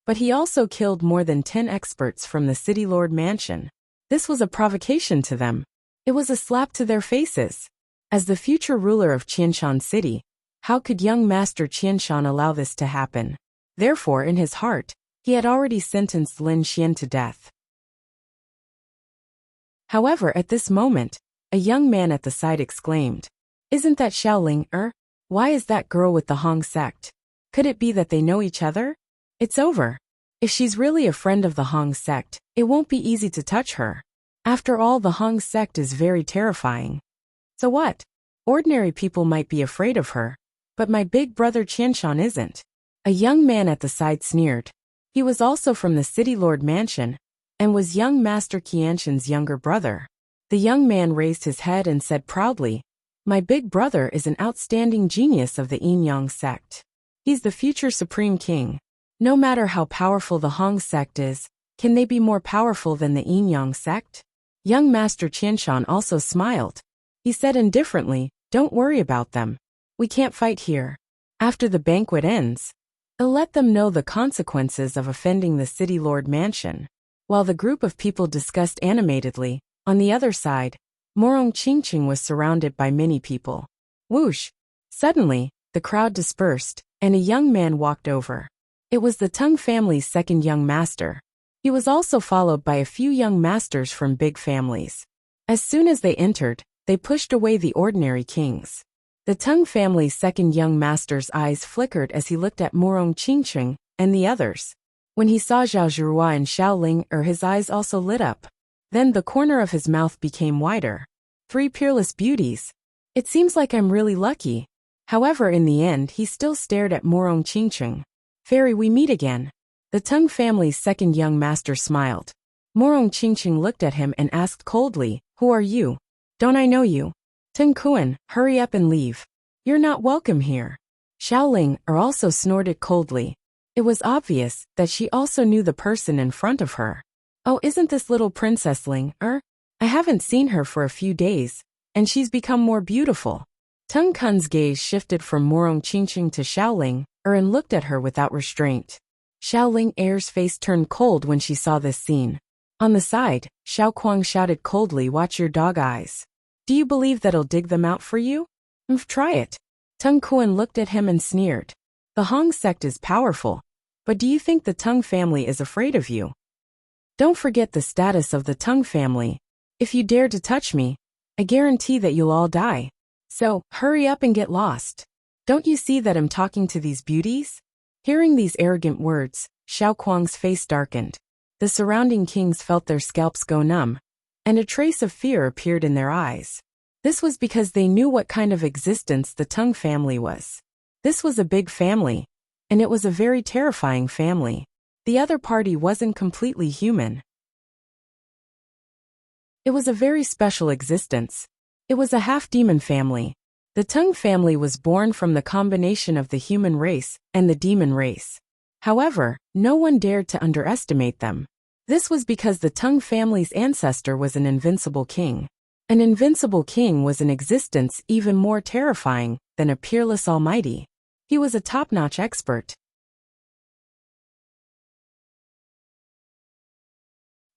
but he also killed more than 10 experts from the City Lord Mansion. This was a provocation to them. It was a slap to their faces. As the future ruler of Qianshan City, how could young Master Qianshan allow this to happen? Therefore, in his heart, he had already sentenced Lin Xian to death. However, at this moment, a young man at the side exclaimed, "Isn't that Xiaoling? Why is that girl with the Hong sect? Could it be that they know each other? It's over. If she's really a friend of the Hong sect, it won't be easy to touch her. After all, the Hong sect is very terrifying. So what? Ordinary people might be afraid of her, but my big brother Qianshan isn't." A young man at the side sneered. He was also from the City Lord Mansion, and was young Master Qianshan's younger brother. The young man raised his head and said proudly, "My big brother is an outstanding genius of the Yin-Yang sect. He's the future supreme king. No matter how powerful the Hong sect is, can they be more powerful than the Yin-Yang sect?" Young Master Qianshan also smiled. He said indifferently, "Don't worry about them. We can't fight here. After the banquet ends, I'll let them know the consequences of offending the City Lord Mansion." While the group of people discussed animatedly, on the other side, Morong Qingqing was surrounded by many people. Whoosh! Suddenly, the crowd dispersed, and a young man walked over. It was the Teng family's second young master. He was also followed by a few young masters from big families. As soon as they entered, they pushed away the ordinary kings. The Teng family's second young master's eyes flickered as he looked at Morong Qingqing and the others. When he saw Zhao Zhihua and Xiaoling, his eyes also lit up. Then the corner of his mouth became wider. 3 peerless beauties. It seems like I'm really lucky. However, in the end, he still stared at Morong Qingqing. "Fairy, we meet again." The Teng family's second young master smiled. Morong Qingqing looked at him and asked coldly, "Who are you? Don't I know you?" "Teng Kuan, hurry up and leave. You're not welcome here." Xiaoling also snorted coldly. It was obvious that she also knew the person in front of her. "Oh, isn't this little Princess Ling? I haven't seen her for a few days, and she's become more beautiful." Teng Kun's gaze shifted from Morong Qingqing to Xiaoling, and looked at her without restraint. Xiaoling's face turned cold when she saw this scene. On the side, Xiao Kuang shouted coldly, "Watch your dog eyes. Do you believe that I'll dig them out for you? Try it." Teng Kuan looked at him and sneered. "The Hong sect is powerful, but do you think the Teng family is afraid of you? Don't forget the status of the Teng family. If you dare to touch me, I guarantee that you'll all die. So, hurry up and get lost. Don't you see that I'm talking to these beauties?" Hearing these arrogant words, Xiao Kuang's face darkened. The surrounding kings felt their scalps go numb, and a trace of fear appeared in their eyes. This was because they knew what kind of existence the Teng family was. This was a big family, and it was a very terrifying family. The other party wasn't completely human. It was a very special existence. It was a half-demon family. The Teng family was born from the combination of the human race and the demon race. However, no one dared to underestimate them. This was because the Teng family's ancestor was an invincible king. An invincible king was an existence even more terrifying than a peerless almighty. He was a top-notch expert.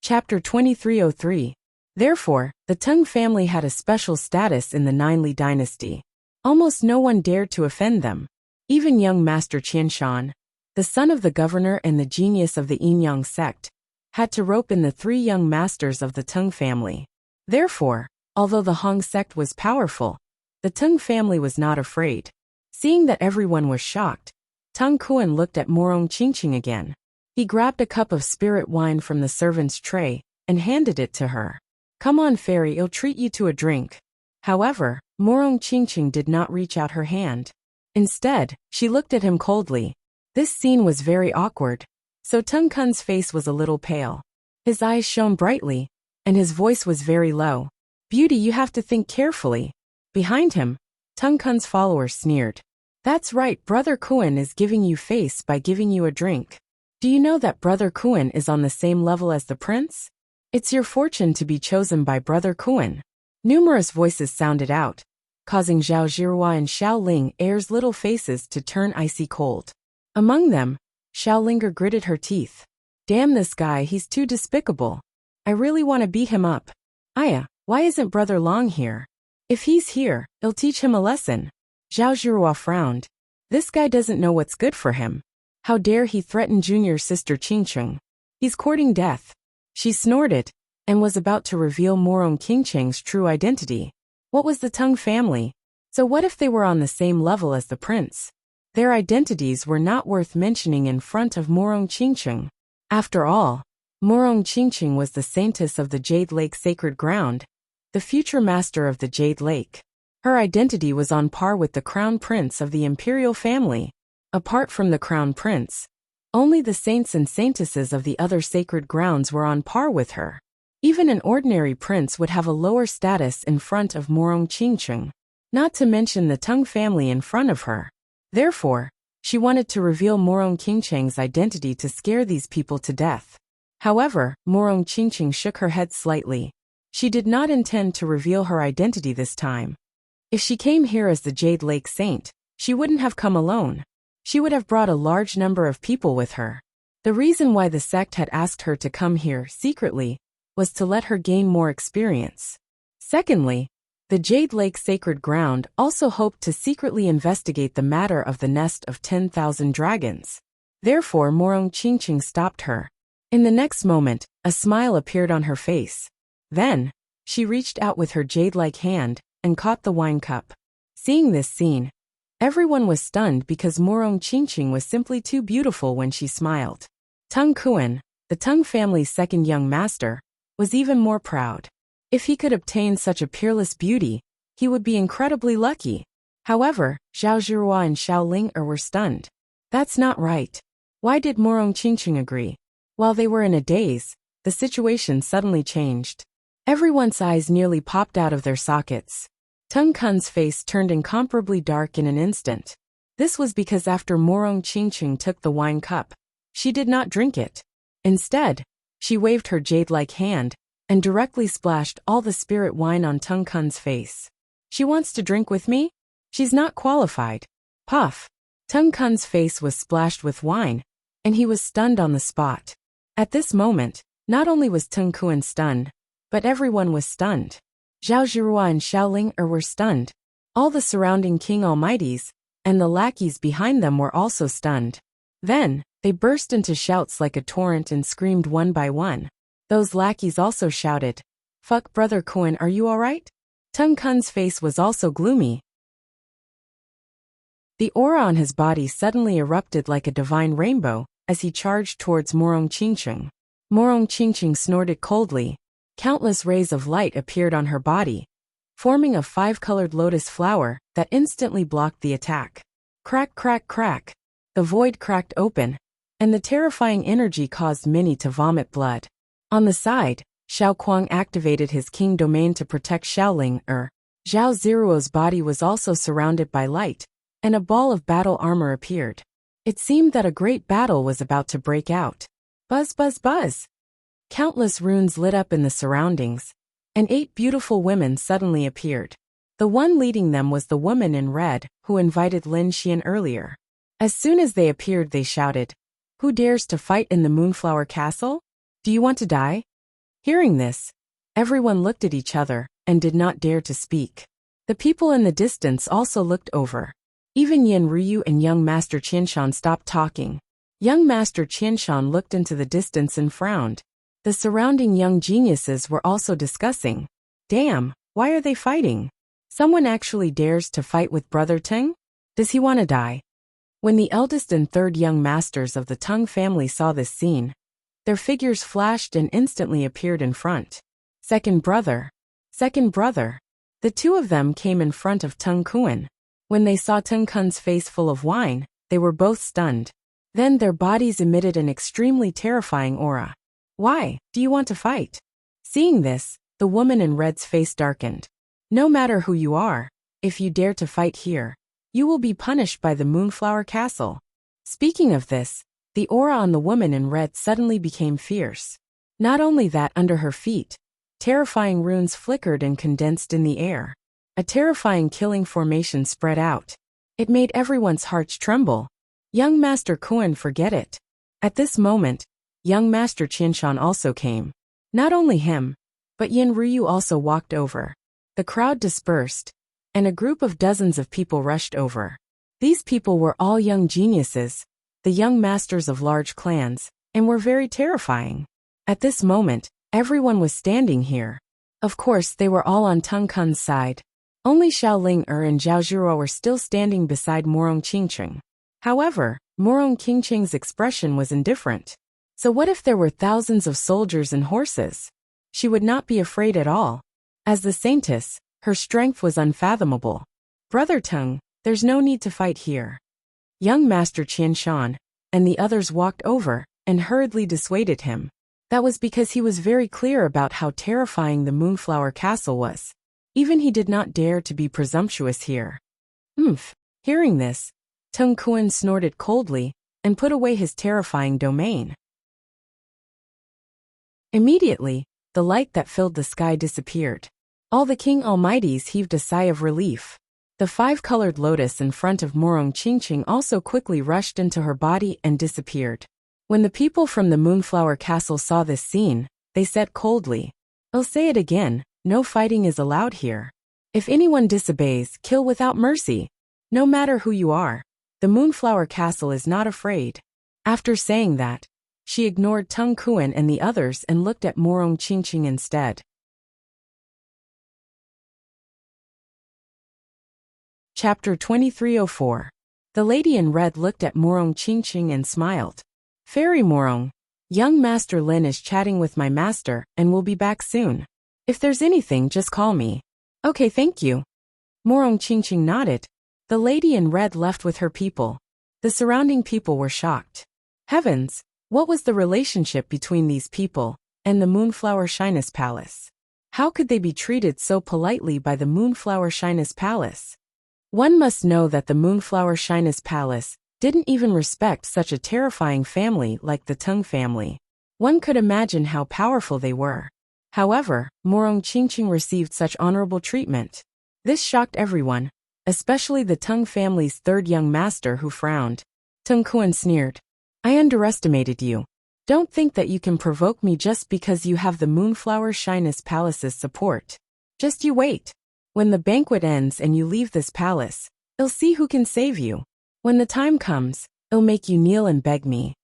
Chapter 2303. Therefore, the Teng family had a special status in the Nineli dynasty. Almost no one dared to offend them. Even young Master Qianshan, the son of the governor and the genius of the Yin-Yang sect, had to rope in the 3 young masters of the Teng family. Therefore, although the Hong sect was powerful, the Teng family was not afraid. Seeing that everyone was shocked, Teng Kuan looked at Morong Qingqing again. He grabbed a cup of spirit wine from the servant's tray and handed it to her. Come on, fairy, I'll treat you to a drink. However, Morong Qingqing did not reach out her hand. Instead, she looked at him coldly. This scene was very awkward, so Tung Kun's face was a little pale. His eyes shone brightly, and his voice was very low. Beauty, you have to think carefully. Behind him, Tung Kun's followers sneered. That's right, Brother Kuan is giving you face by giving you a drink. Do you know that Brother Kuan is on the same level as the prince? It's your fortune to be chosen by Brother Kuan. Numerous voices sounded out, causing Zhao Zhirhua and Xiao Ling Er's little faces to turn icy cold. Among them, Xiao Linger gritted her teeth. Damn this guy, he's too despicable. I really want to beat him up. Aya, why isn't Brother Long here? If he's here, I'll teach him a lesson. Zhao Zhirhua frowned. This guy doesn't know what's good for him. How dare he threaten junior sister Qingqing? He's courting death. She snorted, and was about to reveal Morong Qingqing's true identity. What was the Tung family? So what if they were on the same level as the prince? Their identities were not worth mentioning in front of Morong Qingqing. After all, Morong Qingqing was the saintess of the Jade Lake Sacred Ground, the future master of the Jade Lake. Her identity was on par with the crown prince of the imperial family. Apart from the crown prince, only the saints and saintesses of the other sacred grounds were on par with her. Even an ordinary prince would have a lower status in front of Morong Qingqing, not to mention the Tung family in front of her. Therefore, she wanted to reveal Morong Qingqing's identity to scare these people to death. However, Morong Qingqing shook her head slightly. She did not intend to reveal her identity this time. If she came here as the Jade Lake Saint, she wouldn't have come alone. She would have brought a large number of people with her. The reason why the sect had asked her to come here secretly was to let her gain more experience. Secondly, the Jade Lake Sacred Ground also hoped to secretly investigate the matter of the nest of 10,000 dragons. Therefore, Morong Qingqing stopped her. In the next moment, a smile appeared on her face. Then, she reached out with her jade-like hand and caught the wine cup. Seeing this scene, everyone was stunned because Morong Qingqing was simply too beautiful when she smiled. Tung Kuan, the Tung family's second young master, was even more proud. If he could obtain such a peerless beauty, he would be incredibly lucky. However, Zhao Zhirhua and Xiao Ling were stunned. That's not right. Why did Morong Qingqing agree? While they were in a daze, the situation suddenly changed. Everyone's eyes nearly popped out of their sockets. Tung Kun's face turned incomparably dark in an instant. This was because after Morong Qingqing took the wine cup, she did not drink it. Instead, she waved her jade-like hand and directly splashed all the spirit wine on Tung Kun's face. She wants to drink with me? She's not qualified. Puff. Tung Kun's face was splashed with wine, and he was stunned on the spot. At this moment, not only was Tung Kuan stunned, but everyone was stunned. Zhao Zhirhua and Xiao Ling were stunned. All the surrounding King Almighties and the lackeys behind them were also stunned. Then, they burst into shouts like a torrent and screamed one by one. Those lackeys also shouted, "Fuck Brother Kuan, are you alright?" Tung Kun's face was also gloomy. The aura on his body suddenly erupted like a divine rainbow as he charged towards Morong Qingqing. Morong Qingqing snorted coldly. Countless rays of light appeared on her body, forming a five-colored lotus flower that instantly blocked the attack. Crack, crack, crack. The void cracked open, and the terrifying energy caused many to vomit blood. On the side, Xiao Kuang activated his king domain to protect Xiaoling. Zhao Ziruo's body was also surrounded by light, and a ball of battle armor appeared. It seemed that a great battle was about to break out. Buzz, buzz, buzz. Countless runes lit up in the surroundings, and 8 beautiful women suddenly appeared. The one leading them was the woman in red who invited Lin Xian earlier. As soon as they appeared, they shouted, "Who dares to fight in the Moonflower Castle? Do you want to die?" Hearing this, everyone looked at each other and did not dare to speak. The people in the distance also looked over. Even Yin Ryu and young Master Qianshan stopped talking. Young Master Qianshan looked into the distance and frowned. The surrounding young geniuses were also discussing. Damn, why are they fighting? Someone actually dares to fight with Brother Ting? Does he want to die? When the eldest and third young masters of the Tung family saw this scene, their figures flashed and instantly appeared in front. Second brother. Second brother. The two of them came in front of Tung Kuan. When they saw Tung Kun's face full of wine, they were both stunned. Then their bodies emitted an extremely terrifying aura. Why, do you want to fight? Seeing this, the woman in red's face darkened. No matter who you are, if you dare to fight here, you will be punished by the Moonflower Castle. Speaking of this, the aura on the woman in red suddenly became fierce. Not only that, under her feet, terrifying runes flickered and condensed in the air. A terrifying killing formation spread out. It made everyone's hearts tremble. Young Master Kuan, forget it. At this moment, young Master Qianshan also came. Not only him, but Yin Ryu also walked over. The crowd dispersed, and a group of dozens of people rushed over. These people were all young geniuses, the young masters of large clans, and were very terrifying. At this moment, everyone was standing here. Of course, they were all on Tung Kun's side. Only Xiao Ling-er and Zhao Zhiro were still standing beside Morong Qingqing. However, Morong Qingqing's expression was indifferent. So what if there were thousands of soldiers and horses? She would not be afraid at all. As the saintess, her strength was unfathomable. Brother Tung, there's no need to fight here. Young Master Qianshan and the others walked over and hurriedly dissuaded him. That was because he was very clear about how terrifying the Moonflower Castle was. Even he did not dare to be presumptuous here. Hearing this, Tung Kuan snorted coldly and put away his terrifying domain. Immediately, the light that filled the sky disappeared. All the King Almighties heaved a sigh of relief. The five-colored lotus in front of Morong Qingqing also quickly rushed into her body and disappeared. When the people from the Moonflower Castle saw this scene, they said coldly, "I'll say it again, no fighting is allowed here. If anyone disobeys, kill without mercy. No matter who you are, the Moonflower Castle is not afraid." After saying that, she ignored Tung Kuan and the others and looked at Morong Qingqing instead. Chapter 2304. The lady in red looked at Morong Qingqing and smiled. "Fairy Morong, young Master Lin is chatting with my master and will be back soon. If there's anything, just call me." "Okay, thank you." Morong Qingqing nodded. The lady in red left with her people. The surrounding people were shocked. Heavens, what was the relationship between these people and the Moonflower Shyness Palace? How could they be treated so politely by the Moonflower Shyness Palace? One must know that the Moonflower Shyness Palace didn't even respect such a terrifying family like the Tung family. One could imagine how powerful they were. However, Morong Qingqing received such honorable treatment. This shocked everyone, especially the Tung family's third young master, who frowned. Tung Kuan sneered. "I underestimated you. Don't think that you can provoke me just because you have the Moonflower Shyness Palace's support. Just you wait. When the banquet ends and you leave this palace, I'll see who can save you. When the time comes, I'll make you kneel and beg me."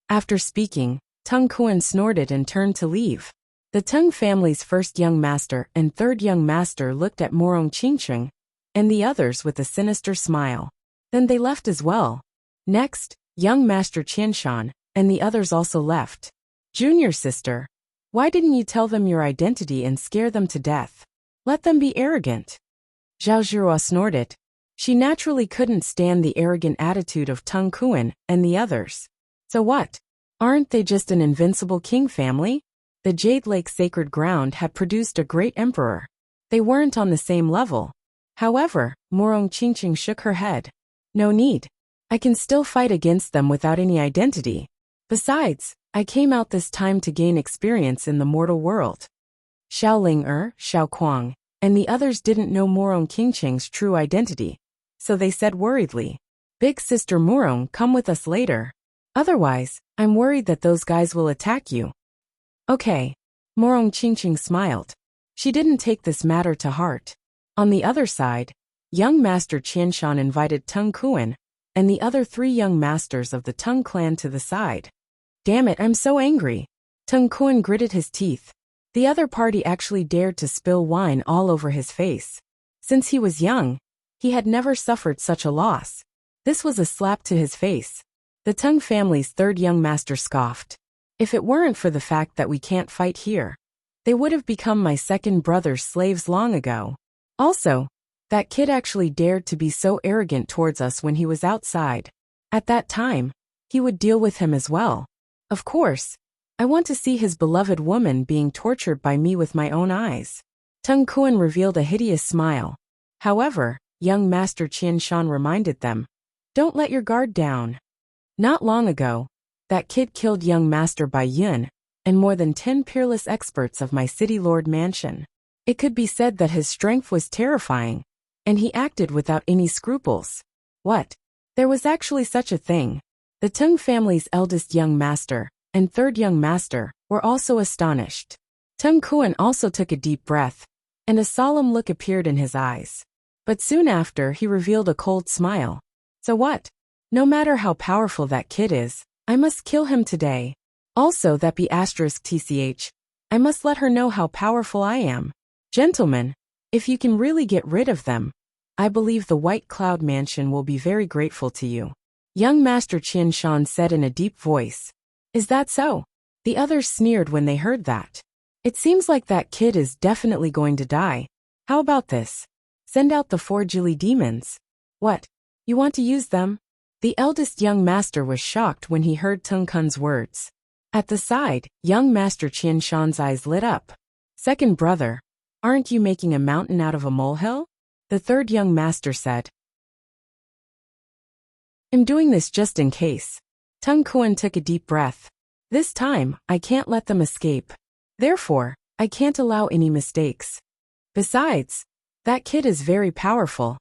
After speaking, Tung Kuan snorted and turned to leave. The Tung family's first young master and third young master looked at Morong Qingqing and the others with a sinister smile. Then they left as well. Next, young Master Qianshan and the others also left. "Junior sister, why didn't you tell them your identity and scare them to death? Let them be arrogant." Zhao Zhiro snorted. She naturally couldn't stand the arrogant attitude of Tung Kuan and the others. So what? Aren't they just an invincible king family? The Jade Lake Sacred Ground had produced a great emperor. They weren't on the same level. However, Morong Qingqing shook her head. "No need. I can still fight against them without any identity. Besides, I came out this time to gain experience in the mortal world." Xiao Ling-er, Xiao Kuang, and the others didn't know Morong Qingqing's true identity. So they said worriedly, "Big sister Morong, come with us later. Otherwise, I'm worried that those guys will attack you." "Okay." Morong Qingqing smiled. She didn't take this matter to heart. On the other side, young Master Qianshan invited Tung Kuan and the other three young masters of the Tung clan to the side. "Damn it, I'm so angry." Tung Kuan gritted his teeth. The other party actually dared to spill wine all over his face. Since he was young, he had never suffered such a loss. This was a slap to his face. The Tang family's third young master scoffed. If it weren't for the fact that we can't fight here, they would have become my second brother's slaves long ago. Also, that kid actually dared to be so arrogant towards us when he was outside. At that time, he would deal with him as well. Of course, I want to see his beloved woman being tortured by me with my own eyes. Tung Kuan revealed a hideous smile. However, young Master Qian Shan reminded them, don't let your guard down. Not long ago, that kid killed young Master Bai Yun and more than 10 peerless experts of my city lord mansion. It could be said that his strength was terrifying, and he acted without any scruples. What? There was actually such a thing. The Tang family's eldest young master and third young master were also astonished. Tung Kuan also took a deep breath, and a solemn look appeared in his eyes. But soon after he revealed a cold smile. So what? No matter how powerful that kid is, I must kill him today. Also that be *tch. I must let her know how powerful I am. Gentlemen, if you can really get rid of them, I believe the White Cloud Mansion will be very grateful to you. Young Master Qian Shan said in a deep voice. Is that so? The others sneered when they heard that. It seems like that kid is definitely going to die. How about this? Send out the 4 Jili demons. What? You want to use them? The eldest young master was shocked when he heard Tung Kun's words. At the side, young Master Qian Shan's eyes lit up. Second brother, aren't you making a mountain out of a molehill? The third young master said. I'm doing this just in case. Tung Kuan took a deep breath. This time, I can't let them escape. Therefore, I can't allow any mistakes. Besides, that kid is very powerful,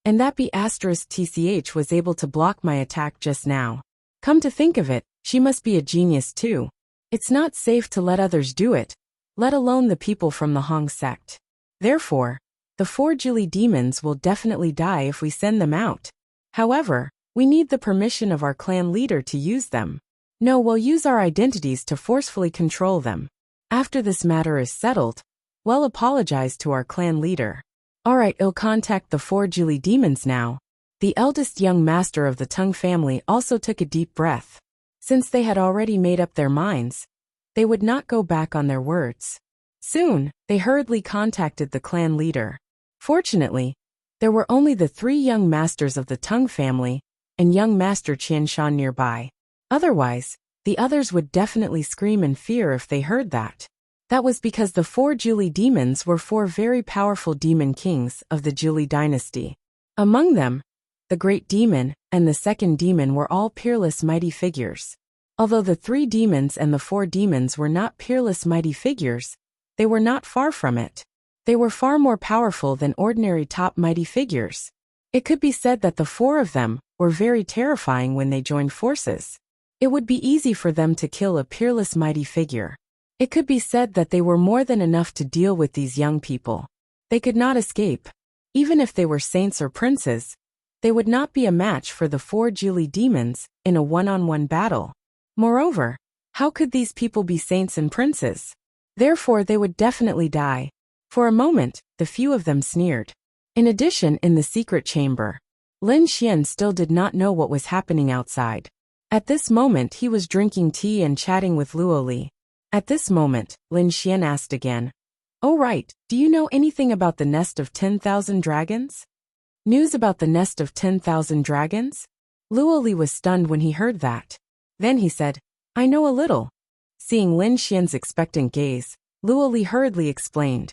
and that be *tch was able to block my attack just now. Come to think of it, she must be a genius too. It's not safe to let others do it, let alone the people from the Hong sect. Therefore, the 4 Jili demons will definitely die if we send them out. However, we need the permission of our clan leader to use them. No, we'll use our identities to forcefully control them. After this matter is settled, we'll apologize to our clan leader. Alright, I'll contact the 4 Jili demons now. The eldest young master of the Tang family also took a deep breath. Since they had already made up their minds, they would not go back on their words. Soon, they hurriedly contacted the clan leader. Fortunately, there were only the 3 young masters of the Tang family and young Master Qian Shan nearby. Otherwise, the others would definitely scream in fear if they heard that. That was because the 4 Jili demons were 4 very powerful demon kings of the Jili dynasty. Among them, the great demon and the second demon were all peerless mighty figures. Although the 3 demons and the 4 demons were not peerless mighty figures, they were not far from it. They were far more powerful than ordinary top mighty figures. It could be said that the 4 of them were very terrifying when they joined forces. It would be easy for them to kill a peerless mighty figure. It could be said that they were more than enough to deal with these young people. They could not escape. Even if they were saints or princes, they would not be a match for the 4 Jili demons in a one-on-one battle. Moreover, how could these people be saints and princes? Therefore they would definitely die. For a moment, the few of them sneered. In addition, in the secret chamber, Lin Xian still did not know what was happening outside. At this moment he was drinking tea and chatting with Luo Li. At this moment, Lin Xian asked again. Oh right, do you know anything about the nest of 10,000 dragons? News about the nest of 10,000 dragons? Luo Li was stunned when he heard that. Then he said, I know a little. Seeing Lin Xian's expectant gaze, Luo Li hurriedly explained.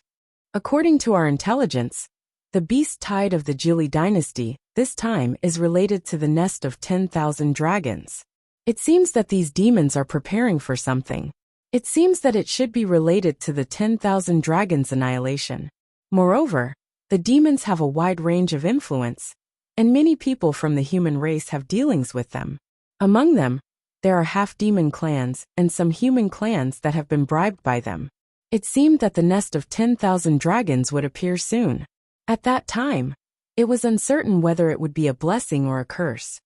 According to our intelligence, the beast tide of the Jili dynasty, this time, is related to the nest of 10,000 dragons. It seems that these demons are preparing for something. It seems that it should be related to the 10,000 dragons' annihilation. Moreover, the demons have a wide range of influence, and many people from the human race have dealings with them. Among them, there are half-demon clans and some human clans that have been bribed by them. It seemed that the nest of 10,000 dragons would appear soon. At that time, it was uncertain whether it would be a blessing or a curse.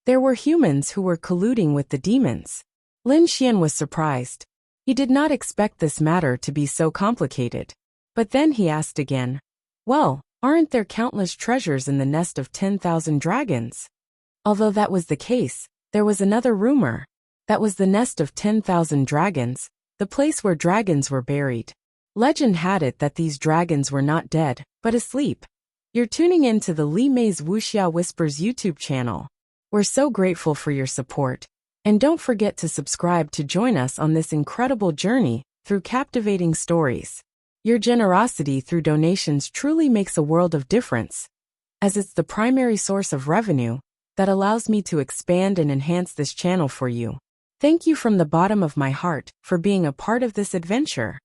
There were humans who were colluding with the demons. Lin Xian was surprised. He did not expect this matter to be so complicated. But then he asked again, well, Aren't there countless treasures in the nest of 10,000 dragons? Although that was the case, there was another rumor. That was the nest of 10,000 dragons, the place where dragons were buried. Legend had it that these dragons were not dead, but asleep. You're tuning in to the Li Mei's Wuxia Whispers YouTube channel. We're so grateful for your support. And don't forget to subscribe to join us on this incredible journey through captivating stories. Your generosity through donations truly makes a world of difference, as it's the primary source of revenue that allows me to expand and enhance this channel for you. Thank you from the bottom of my heart for being a part of this adventure.